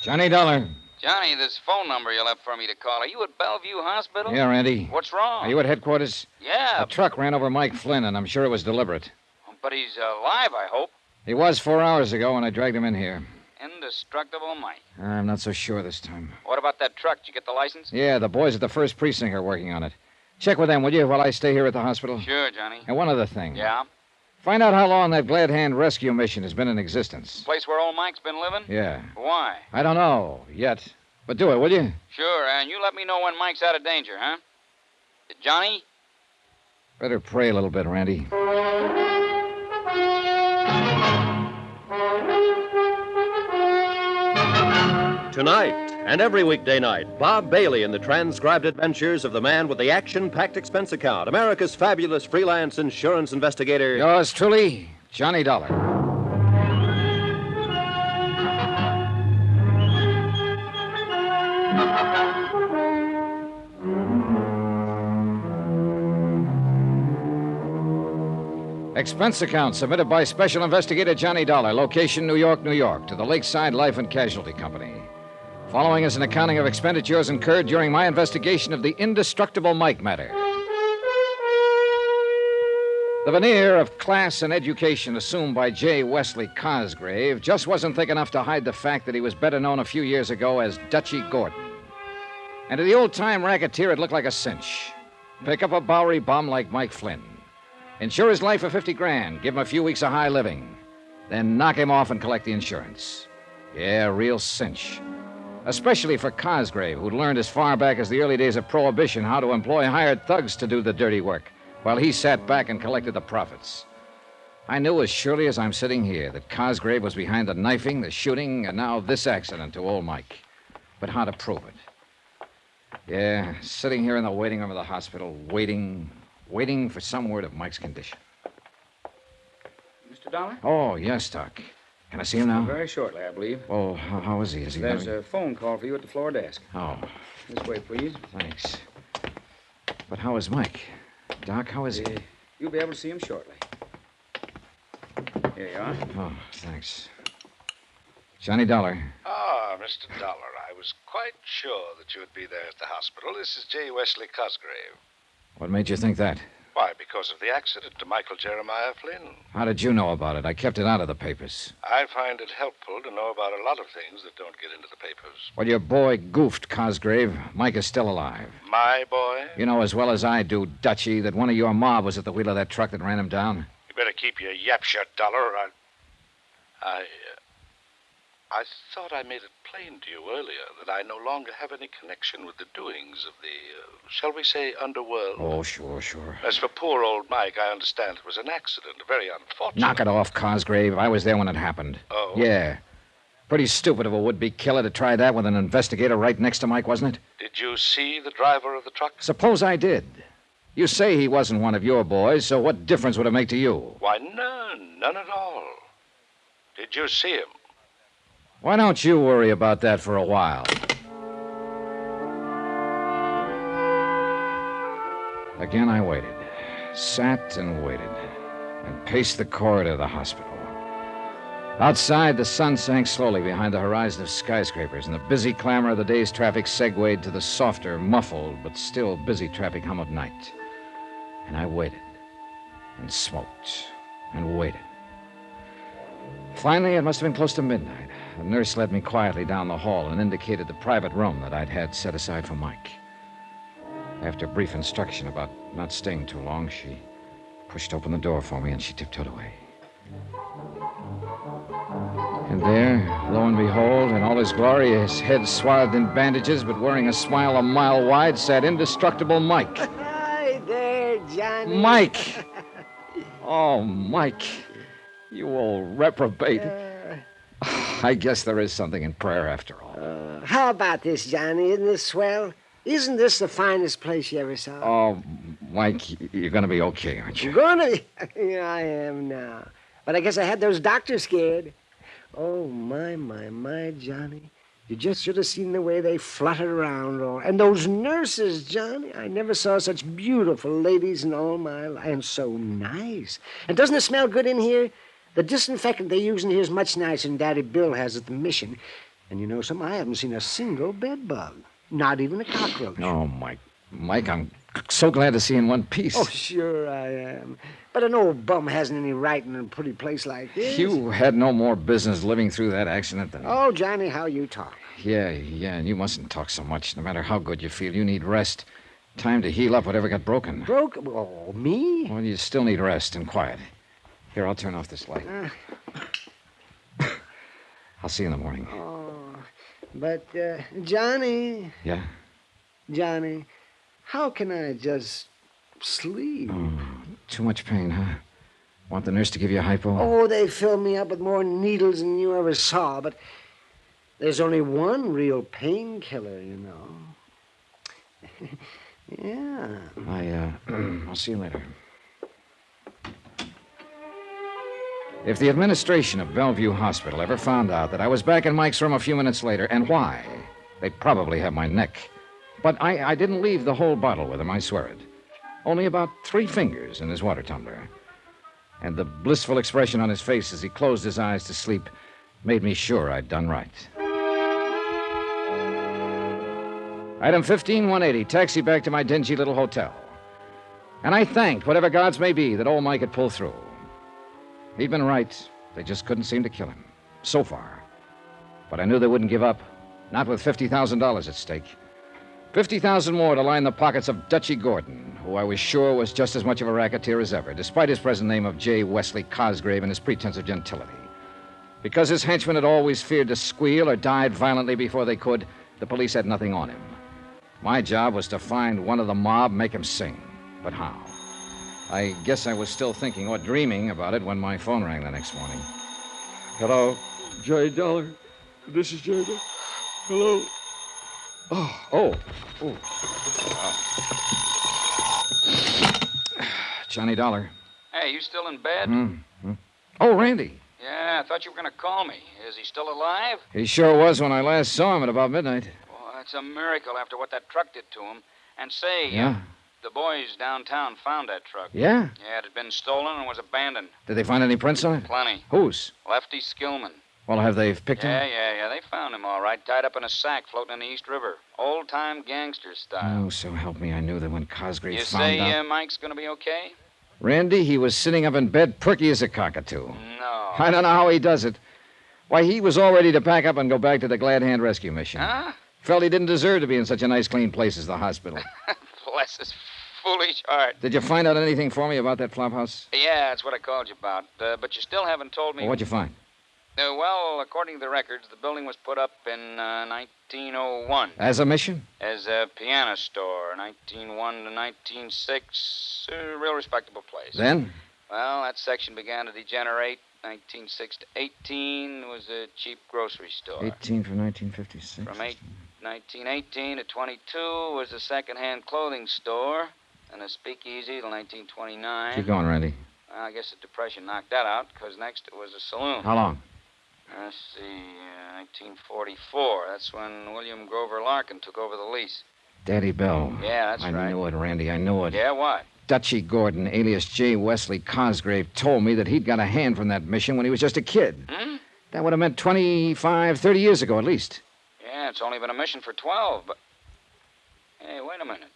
Johnny Dollar. Johnny, this phone number you left for me to call. Are you at Bellevue Hospital? Yeah, Randy. What's wrong? Are you at headquarters? Yeah. A truck ran over Mike Flynn, and I'm sure it was deliberate. But he's alive, I hope. He was 4 hours ago when I dragged him in here. Indestructible Mike. I'm not so sure this time. What about that truck? Did you get the license? Yeah, the boys at the 1st Precinct are working on it. Check with them, will you, while I stay here at the hospital? Sure, Johnny. And one other thing. Yeah? Find out how long that Glad Hand Rescue Mission has been in existence. Place where old Mike's been living? Yeah. Why? I don't know yet. But do it, will you? Sure, and you let me know when Mike's out of danger, huh? Johnny? Better pray a little bit, Randy. Tonight and every weekday night, Bob Bailey in the transcribed adventures of the man with the action-packed expense account, America's fabulous freelance insurance investigator. Yours truly, Johnny Dollar. Expense account submitted by Special Investigator Johnny Dollar, location New York, New York, to the Lakeside Life and Casualty Company. Following is an accounting of expenditures incurred during my investigation of the Indestructible Mike matter. The veneer of class and education assumed by J. Wesley Cosgrave just wasn't thick enough to hide the fact that he was better known a few years ago as Dutchy Gordon. And to the old-time racketeer, it looked like a cinch. Pick up a Bowery bum like Mike Flynn. Insure his life for $50,000, give him a few weeks of high living. Then knock him off and collect the insurance. Yeah, real cinch. Especially for Cosgrave, who'd learned as far back as the early days of Prohibition how to employ hired thugs to do the dirty work, while he sat back and collected the profits. I knew as surely as I'm sitting here that Cosgrave was behind the knifing, the shooting, and now this accident to old Mike. But how to prove it? Yeah, sitting here in the waiting room of the hospital, waiting for some word of Mike's condition. Mr. Dollar? Oh, yes, Doc. Can I see him now? Very shortly, I believe. Oh, how is he? Is he There's having... a phone call for you at the floor desk. Oh, This way, please. thanks. But how is Mike? Doc, how is he? You'll be able to see him shortly. Here you are. Oh, thanks. Johnny Dollar. Ah, Mr. Dollar, I was quite sure that you would be there at the hospital. This is J. Wesley Cosgrave. What made you think that? Why, because of the accident to Michael Jeremiah Flynn. How did you know about it? I kept it out of the papers. I find it helpful to know about a lot of things that don't get into the papers. Well, your boy goofed, Cosgrave. Mike is still alive. My boy? You know as well as I do, Dutchy, that one of your mob was at the wheel of that truck that ran him down. You better keep your yap shut, Dollar. I thought I made it plain to you earlier that I no longer have any connection with the doings of the, shall we say, underworld. Oh, sure. As for poor old Mike, I understand it was an accident, very unfortunate. Knock it off, Cosgrave. I was there when it happened. Oh? Yeah. Pretty stupid of a would-be killer to try that with an investigator right next to Mike, wasn't it? Did you see the driver of the truck? Suppose I did. You say he wasn't one of your boys, so what difference would it make to you? Why, none at all. Did you see him? Why don't you worry about that for a while? Again, I waited. Sat and waited. And paced the corridor of the hospital. Outside, the sun sank slowly behind the horizon of skyscrapers, and the busy clamor of the day's traffic segued to the softer, muffled, but still busy traffic hum of night. And I waited, and smoked, and waited. Finally, it must have been close to midnight. The nurse led me quietly down the hall and indicated the private room that I'd had set aside for Mike. After brief instruction about not staying too long, she pushed open the door for me, and she tiptoed away. And there, lo and behold, in all his glory, his head swathed in bandages, but wearing a smile a mile wide, sat Indestructible Mike. Hi there, Johnny. Mike! Oh, Mike. You old reprobate. I guess there is something in prayer after all. How about this, Johnny? Isn't this swell? Isn't this the finest place you ever saw? Oh, Mike, you're going to be okay, aren't you? Gonna be? Yeah, I am now. But I guess I had those doctors scared. Oh, my, Johnny. You just should have seen the way they fluttered around. And those nurses, Johnny. I never saw such beautiful ladies in all my life. And so nice. And doesn't it smell good in here? The disinfectant they use in here is much nicer than Daddy Bill has at the mission. And you know something? I haven't seen a single bed bug. Not even a cockroach. Oh, Mike. Mike, I'm so glad to see you in one piece. Oh, sure I am. But an old bum hasn't any right in a pretty place like this. You had no more business living through that accident than... Oh, Johnny, how you talk. Yeah, and you mustn't talk so much. No matter how good you feel, you need rest. Time to heal up whatever got broken. Broken? Oh, me? Well, you still need rest and quiet. Here, I'll turn off this light. I'll see you in the morning. Oh, but, Johnny... Yeah? Johnny, how can I just sleep? Oh, too much pain, huh? Want the nurse to give you a hypo? Oh, they filled me up with more needles than you ever saw, but there's only one real painkiller, you know. Yeah. I'll see you later. If the administration of Bellevue Hospital ever found out that I was back in Mike's room a few minutes later, and why, they'd probably have my neck. But I didn't leave the whole bottle with him, I swear it. Only about 3 fingers in his water tumbler. And the blissful expression on his face as he closed his eyes to sleep made me sure I'd done right. Item 15180, taxi back to my dingy little hotel. And I thanked whatever gods may be that old Mike had pulled through. He'd been right. They just couldn't seem to kill him. So far. But I knew they wouldn't give up. Not with $50,000 at stake. 50,000 more to line the pockets of Dutchy Gordon, who I was sure was just as much of a racketeer as ever, despite his present name of J. Wesley Cosgrave and his pretense of gentility. Because his henchmen had always feared to squeal or died violently before they could, the police had nothing on him. My job was to find one of the mob, make him sing. But how? I guess I was still thinking or dreaming about it when my phone rang the next morning. Hello, J. Dollar. This is J. Dollar. Hello. Oh. Johnny Dollar. Hey, you still in bed? Mm-hmm. Oh, Randy. Yeah, I thought you were going to call me. Is he still alive? He sure was when I last saw him at about midnight. Well, that's a miracle after what that truck did to him. And say, Yeah? The boys downtown found that truck. Yeah? Yeah, it had been stolen and was abandoned. Did they find any prints on it? Plenty. Whose? Lefty Skillman. Well, have they picked him? Yeah. They found him all right, tied up in a sack floating in the East River. Old-time gangster style. Oh, so help me, I knew that when Cosgrave You found say out... Mike's going to be okay? Randy, he was sitting up in bed perky as a cockatoo. No. I don't know how he does it. Why, he was all ready to pack up and go back to the Glad Hand Rescue Mission. Huh? Felt he didn't deserve to be in such a nice, clean place as the hospital. Bless his foolish heart. Did you find out anything for me about that flop house? Yeah, that's what I called you about. But you still haven't told me... Well, what'd you find? Well, according to the records, the building was put up in 1901. As a mission? As a piano store, 1901 to 1906. A real respectable place. Then? Well, that section began to degenerate. 1906 to 18 was a cheap grocery store. 18 for 1956. From 1918 to 22 was a second-hand clothing store and a speakeasy till 1929. Keep going, Randy. Well, I guess the Depression knocked that out, because next it was a saloon. How long? Let's see, 1944. That's when William Grover Larkin took over the lease. Daddy Bell. Yeah, that's right. I knew it, Randy. I knew it. Yeah, what? Dutchy Gordon, alias J. Wesley Cosgrave, told me that he'd got a hand from that mission when he was just a kid. Hmm? That would have meant 25, 30 years ago at least. Yeah, it's only been a mission for 12, but... Hey, wait a minute.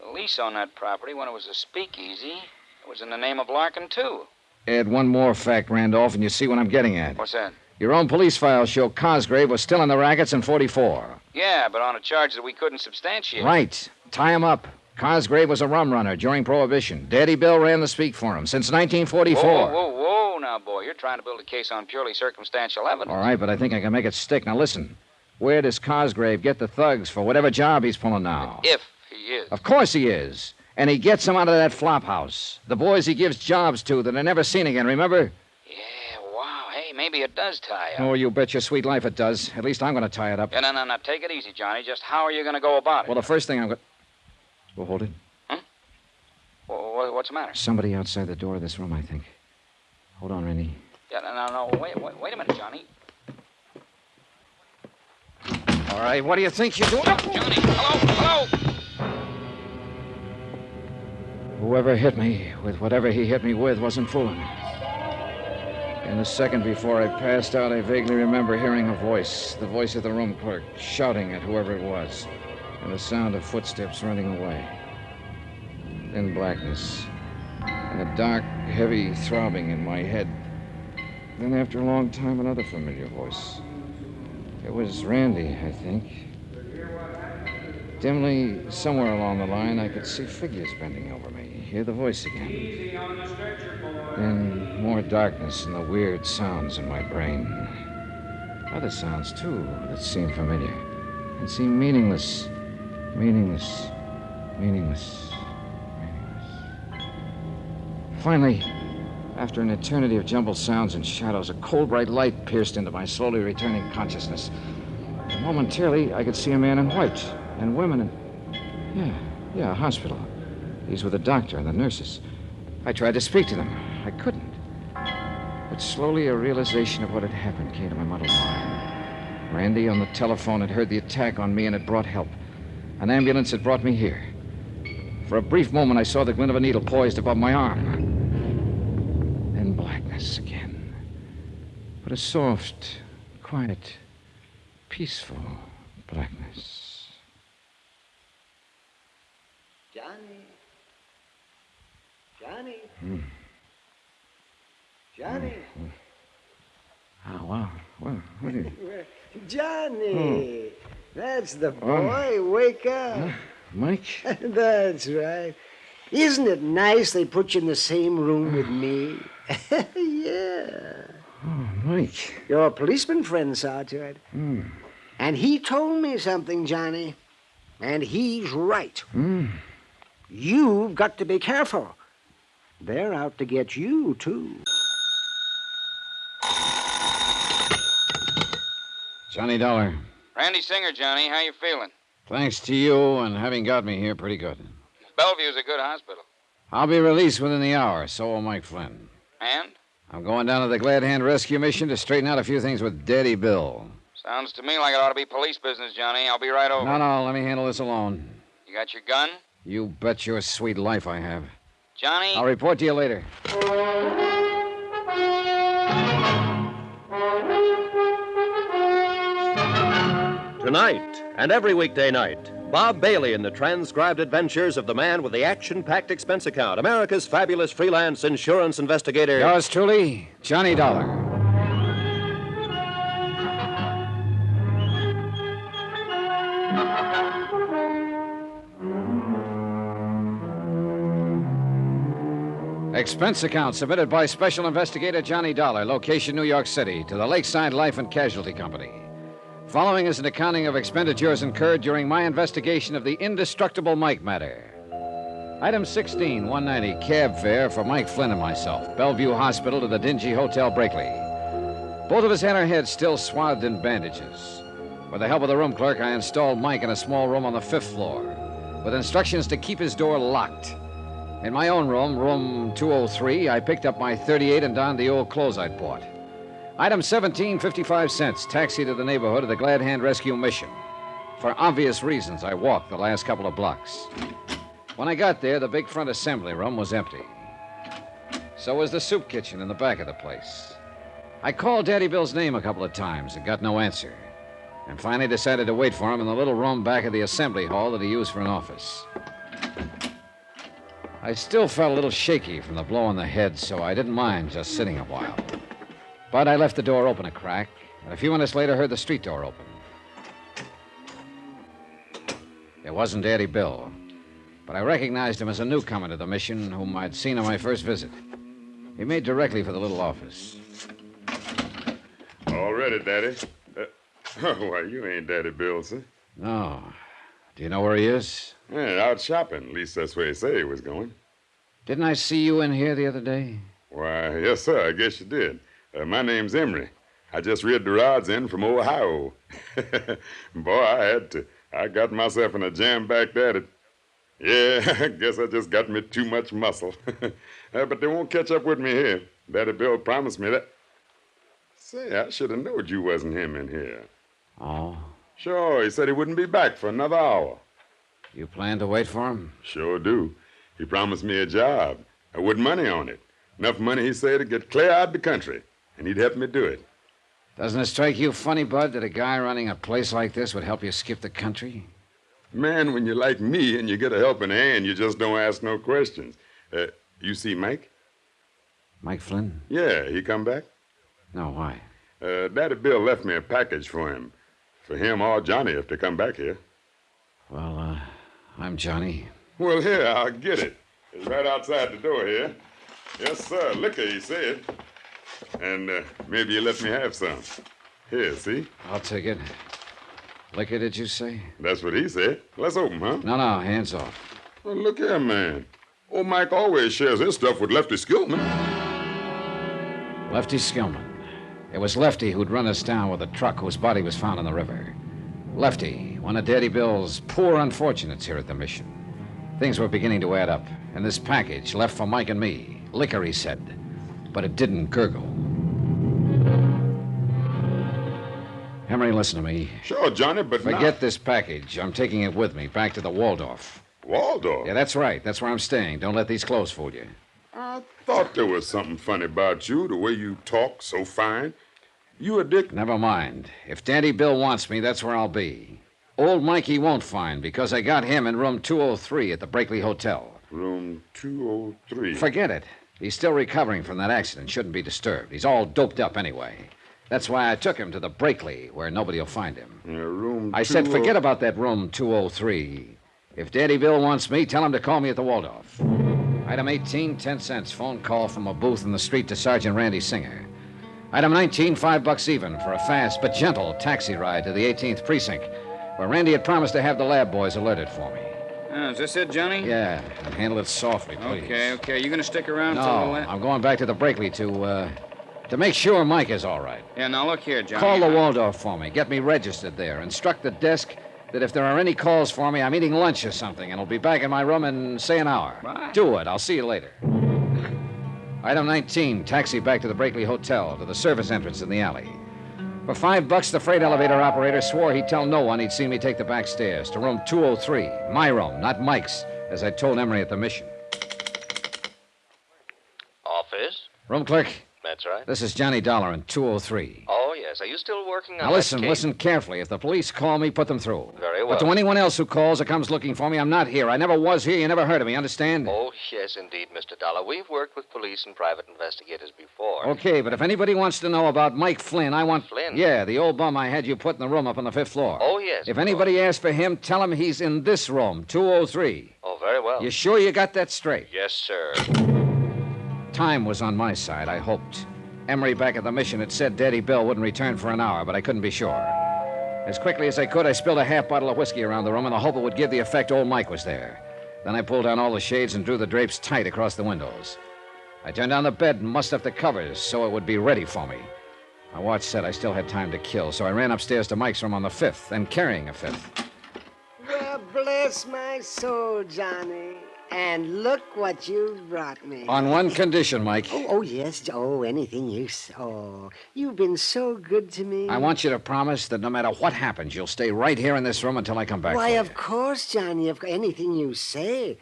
The lease on that property, when it was a speakeasy, it was in the name of Larkin, too. Add one more fact, Randolph, and you see what I'm getting at. What's that? Your own police files show Cosgrave was still in the rackets in 44. Yeah, but on a charge that we couldn't substantiate. Right. Tie him up. Cosgrave was a rum runner during Prohibition. Daddy Bill ran the speak for him since 1944. Whoa, now, boy. You're trying to build a case on purely circumstantial evidence. All right, but I think I can make it stick. Now, listen. Where does Cosgrave get the thugs for whatever job he's pulling now? If he is. Of course he is. And he gets them out of that flop house. The boys he gives jobs to that are never seen again, remember? Yeah, wow. Hey, maybe it does tie up. Oh, you bet your sweet life it does. At least I'm going to tie it up. Yeah, no. Take it easy, Johnny. Just how are you going to go about it? Well, the first thing I'm going to... Well, hold it. Huh? Well, what's the matter? Somebody outside the door of this room, I think. Hold on, Randy. Yeah, no. Wait a minute, Johnny. All right, what do you think you're doing? Johnny, hello! Whoever hit me with whatever he hit me with wasn't fooling. In the second before I passed out, I vaguely remember hearing a voice, the voice of the room clerk, shouting at whoever it was, and the sound of footsteps running away. Then blackness, and a dark, heavy throbbing in my head. Then after a long time, another familiar voice. It was Randy, I think. Dimly, somewhere along the line, I could see figures bending over me, hear the voice again. Then more darkness and the weird sounds in my brain. Other sounds, too, that seemed familiar and seemed meaningless. Meaningless. Finally, after an eternity of jumbled sounds and shadows, a cold, bright light pierced into my slowly returning consciousness. And momentarily, I could see a man in white and women in... Yeah, a hospital. These were the doctor and the nurses. I tried to speak to them. I couldn't. But slowly a realization of what had happened came to my muddled mind. Randy on the telephone had heard the attack on me and had brought help. An ambulance had brought me here. For a brief moment, I saw the glint of a needle poised above my arm. Then blackness again. But a soft, quiet, peaceful blackness. Johnny? Oh, wow. Well, what do you... Johnny! That's the boy. Wake up. Mike? That's right. Isn't it nice they put you in the same room with me? Yeah. Oh, Mike. Your policeman friend saw to it. And he told me something, Johnny. And he's right. You've got to be careful. They're out to get you, too. Johnny Dollar. Randy Singer, Johnny. How you feeling? Thanks to you and having got me here, pretty good. Bellevue's a good hospital. I'll be released within the hour, so will Mike Flynn. And? I'm going down to the Glad Hand Rescue Mission to straighten out a few things with Daddy Bill. Sounds to me like it ought to be police business, Johnny. I'll be right over. No, let me handle this alone. You got your gun? You bet your sweet life I have. Johnny? I'll report to you later. Tonight and every weekday night, Bob Bailey in the transcribed adventures of the man with the action-packed expense account, America's fabulous freelance insurance investigator. Yours truly, Johnny Dollar. Expense account submitted by Special Investigator Johnny Dollar, location New York City, to the Lakeside Life and Casualty Company. Following is an accounting of expenditures incurred during my investigation of the Indestructible Mike matter. Item 16, 190, cab fare for Mike Flynn and myself. Bellevue Hospital to the dingy Hotel Brakely. Both of us had our heads still swathed in bandages. With the help of the room clerk, I installed Mike in a small room on the 5th floor, with instructions to keep his door locked. In my own room, room 203, I picked up my .38 and donned the old clothes I'd bought. Item 17, 55 cents, taxi to the neighborhood of the Glad Hand Rescue Mission. For obvious reasons, I walked the last couple of blocks. When I got there, the big front assembly room was empty. So was the soup kitchen in the back of the place. I called Daddy Bill's name a couple of times and got no answer. And finally decided to wait for him in the little room back of the assembly hall that he used for an office. I still felt a little shaky from the blow on the head, so I didn't mind just sitting a while. But I left the door open a crack, and a few minutes later heard the street door open. It wasn't Daddy Bill, but I recognized him as a newcomer to the mission whom I'd seen on my first visit. He made directly for the little office. All ready, Daddy. Why, you ain't Daddy Bill, sir. No. Do you know where he is? Yeah, out shopping. At least that's where he said he was going. Didn't I see you in here the other day? Why, yes, sir. I guess you did. My name's Emery. I just read the rods in from Ohio. Boy, I had to. I got myself in a jam back there. Yeah, I guess I just got me too much muscle. But they won't catch up with me here. Daddy Bill promised me that. Say, I should have known you wasn't him in here. Oh? Sure, he said he wouldn't be back for another hour. You plan to wait for him? Sure do. He promised me a job, with money on it. Enough money, he said, to get clear out the country, and he'd help me do it. Doesn't it strike you funny, Bud, that a guy running a place like this would help you skip the country? Man, when you're like me and you get a helping hand, you just don't ask no questions. You see Mike? Mike Flynn? Yeah, he come back? No, why? Daddy Bill left me a package for him. For him or Johnny if they come back here. Well, I'm Johnny. Well, here, I'll get it. It's right outside the door here. Yes, sir. Liquor, he said. And maybe you let me have some. Here, see? I'll take it. Liquor, did you say? That's what he said. Let's open, huh? No, hands off. Well, look here, man. Old Mike always shares his stuff with Lefty Skillman. Lefty Skillman. It was Lefty who'd run us down with a truck whose body was found in the river. Lefty, one of Daddy Bill's poor unfortunates here at the mission. Things were beginning to add up, and this package left for Mike and me. Liquor, he said, but it didn't gurgle. Emery, listen to me. Sure, Johnny, but Forget this package. I'm taking it with me back to the Waldorf. Waldorf? Yeah, that's right. That's where I'm staying. Don't let these clothes fool you. I thought there was something funny about you, the way you talk so fine. You a dick? Never mind. If Daddy Bill wants me, that's where I'll be. Old Mikey won't find, because I got him in room 203 at the Brakely Hotel. Room 203? Forget it. He's still recovering from that accident. Shouldn't be disturbed. He's all doped up anyway. That's why I took him to the Brakely, where nobody will find him. Room I said forget about that room 203. If Daddy Bill wants me, tell him to call me at the Waldorf. Item 18, 10 cents. Phone call from a booth in the street to Sergeant Randy Singer. Item 19, $5 even for a fast but gentle taxi ride to the 18th precinct, where Randy had promised to have the lab boys alerted for me. Is this it, Johnny? Yeah, and handle it softly, please. Okay. You gonna stick around till No, the last? I'm going back to the Brakely to make sure Mike is all right. Yeah, now look here, Johnny. Call the Waldorf for me. Get me registered there. Instruct the desk that if there are any calls for me, I'm eating lunch or something, and I'll be back in my room in, say, an hour. Right. Do it. I'll see you later. Item 19, taxi back to the Brakely Hotel, to the service entrance in the alley. For $5, the freight elevator operator swore he'd tell no one he'd seen me take the back stairs to room 203. My room, not Mike's, as I told Emery at the mission. Office? Room clerk, That's right. this is Johnny Dollar in 203. Oh, yes. Are you still working on Now listen, that case? listen carefully. If the police call me, put them through. Very well. But to anyone else who calls or comes looking for me, I'm not here. I never was here. You never heard of me, understand? Oh, yes, indeed, Mr. Dollar. We've worked with police and private investigators before. Okay, but if anybody wants to know about Mike Flynn, I want... Flynn? Yeah, the old bum I had you put in the room up on the 5th floor. Oh, yes. If anybody asks for him, tell him he's in this room, 203. Oh, very well. You sure you got that straight? Yes, sir. Time was on my side, I hoped. Emery back at the mission had said Daddy Bill wouldn't return for an hour, but I couldn't be sure. As quickly as I could, I spilled a half bottle of whiskey around the room in the hope it would give the effect old Mike was there. Then I pulled down all the shades and drew the drapes tight across the windows. I turned down the bed and mussed up the covers so it would be ready for me. My watch said I still had time to kill, so I ran upstairs to Mike's room on the 5th, and carrying a 5th. Well, bless my soul, Johnny. And look what you've brought me. On one condition, Mike. Oh, yes. Oh, anything you say. Oh, you've been so good to me. I want you to promise that no matter what happens, you'll stay right here in this room until I come back. Why, for of you. course, Johnny. Anything you say.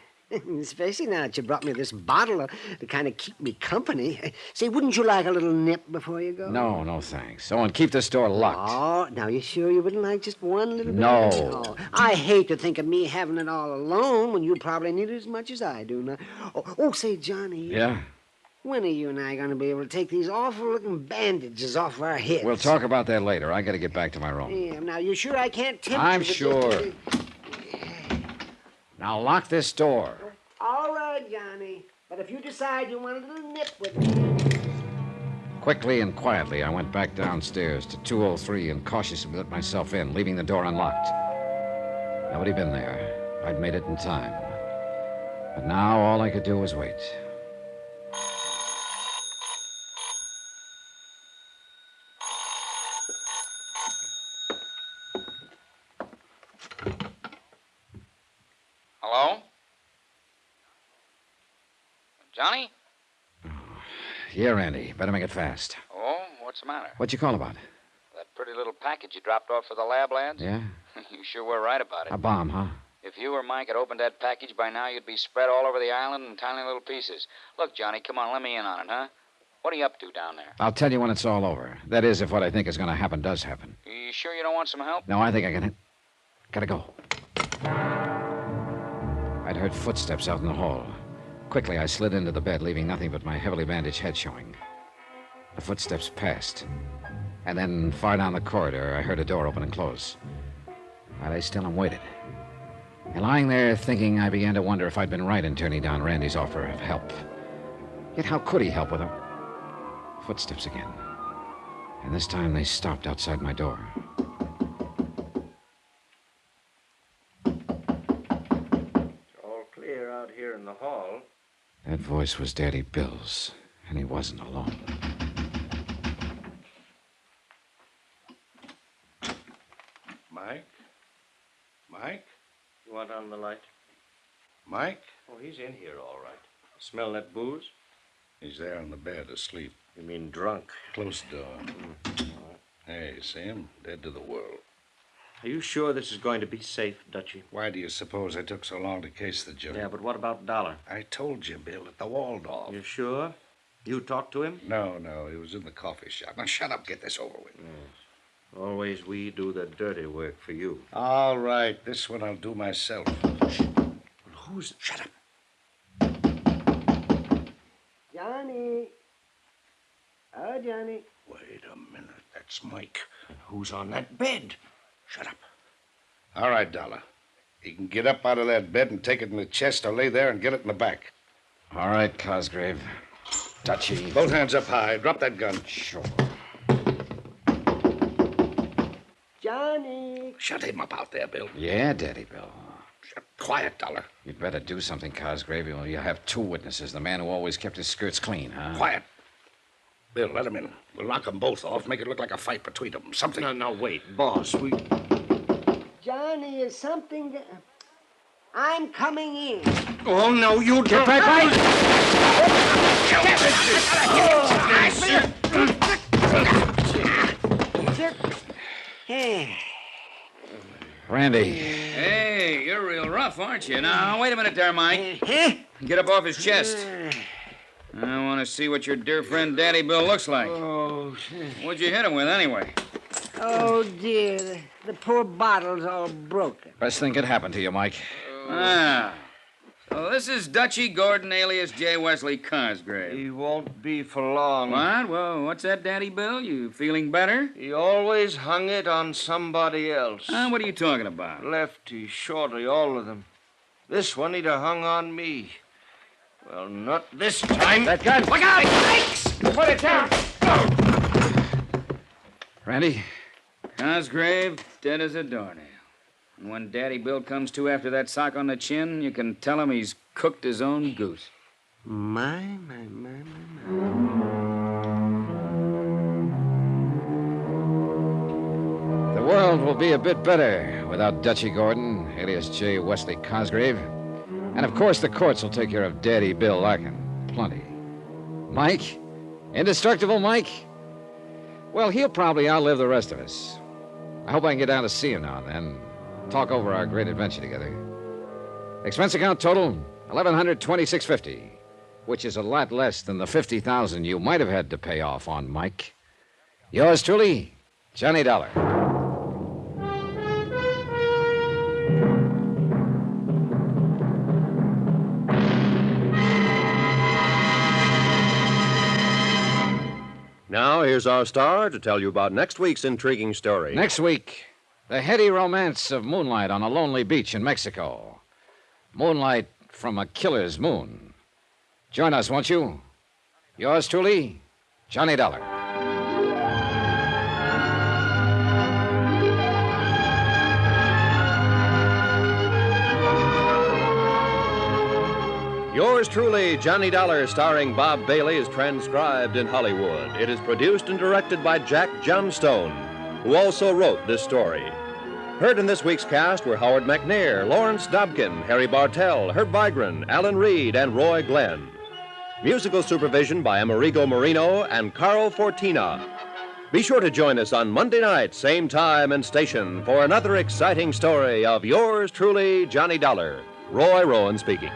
Especially now that you brought me this bottle to kind of keep me company. Say, wouldn't you like a little nip before you go? No, thanks. Oh, and keep this door locked. Oh, now you sure you wouldn't like just one little bit? No. Oh, I hate to think of me having it all alone when you probably need it as much as I do now. Oh, say, Johnny. Yeah? When are you and I going to be able to take these awful-looking bandages off our heads? We'll talk about that later. I got to get back to my room. Yeah, now you sure I can't tempt I'm you? sure. Now lock this door. All right, Johnny. But if you decide you want a little nip with me... Quickly and quietly, I went back downstairs to 203 and cautiously let myself in, leaving the door unlocked. Nobody been there. I'd made it in time. But now all I could do was wait. Hello? Johnny? Yeah, Randy. Better make it fast. Oh, what's the matter? What'd you call about? That pretty little package you dropped off for the lab lads? Yeah? You sure were right about it. A bomb, huh? If you or Mike had opened that package by now, you'd be spread all over the island in tiny little pieces. Look, Johnny, come on, let me in on it, huh? What are you up to down there? I'll tell you when it's all over. That is, if what I think is going to happen does happen. You sure you don't want some help? No, I think I can... Gotta go. I'd heard footsteps out in the hall. Quickly, I slid into the bed, leaving nothing but my heavily bandaged head showing. The footsteps passed. And then, far down the corridor, I heard a door open and close. I lay still and waited. And lying there thinking, I began to wonder if I'd been right in turning down Randy's offer of help. Yet how could he help with a... Footsteps again. And this time they stopped outside my door. It's all clear out here in the hall. That voice was Daddy Bill's, and he wasn't alone. Mike? Mike? You want on the light? Mike? Oh, he's in here, all right. Smell that booze? He's there on the bed, asleep. You mean drunk? Close the door. Hey, see him? Dead to the world. Are you sure this is going to be safe, Dutchie? Why do you suppose I took so long to case the joint? Yeah, but what about Dollar? I told you, Bill, at the Waldorf. You sure? You talked to him? No, he was in the coffee shop. Now, shut up, get this over with. Yes. Always we do the dirty work for you. All right, this one I'll do myself. Who's... Shut up. Johnny. Oh, Johnny. Wait a minute. That's Mike. Who's on that bed? Shut up. All right, Dollar. You can get up out of that bed and take it in the chest or lay there and get it in the back. All right, Cosgrave. Dutchie. Both hands up high. Drop that gun. Sure. Johnny. Shut him up out there, Bill. Yeah, Daddy Bill. Quiet, Dollar. You'd better do something, Cosgrave. You'll have two witnesses. The man who always kept his skirts clean, huh? Quiet. Bill, let him in. We'll knock them both off, make it look like a fight between them. Something... No, wait. Boss, we... Johnny, is something... I'm coming in. Oh, no, you Get back, Mike! Hey. Randy. Hey, you're real rough, aren't you? Now, wait a minute there, Mike. Get up off his chest. I want to see what your dear friend Daddy Bill looks like. Oh, What'd you hit him with, anyway? oh dear. The poor bottle's all broken. Best thing could happen to you, Mike. Ah. So this is Dutchie Gordon, alias J. Wesley Cosgrave. He won't be for long. What? Well, what's that, Daddy Bill? You feeling better? He always hung it on somebody else. What are you talking about? Lefty, shorty, all of them. This one he'd have hung on me. Well, not this time. That gun! Look out! Thanks! Put it down! Randy? Cosgrave, dead as a doornail. And when Daddy Bill comes to after that sock on the chin, you can tell him he's cooked his own goose. My. The world will be a bit better without Dutchy Gordon, alias J. Wesley Cosgrave. And, of course, the courts will take care of Daddy Bill Larkin. Plenty. Mike? Indestructible Mike? Well, he'll probably outlive the rest of us. I hope I can get down to see him now and then. Talk over our great adventure together. Expense account total, $1,126.50, which is a lot less than the $50,000 you might have had to pay off on Mike. Yours truly, Johnny Dollar. Now, here's our star to tell you about next week's intriguing story. Next week, the heady romance of moonlight on a lonely beach in Mexico. Moonlight from a killer's moon. Join us, won't you? Yours truly, Johnny Dollar. Yours truly, Johnny Dollar, starring Bob Bailey, is transcribed in Hollywood. It is produced and directed by Jack Johnstone, who also wrote this story. Heard in this week's cast were Howard McNair, Lawrence Dobkin, Harry Bartell, Herb Vigran, Alan Reed, and Roy Glenn. Musical supervision by Amerigo Marino and Carl Fortina. Be sure to join us on Monday night, same time and station, for another exciting story of yours truly, Johnny Dollar. Roy Rowan speaking.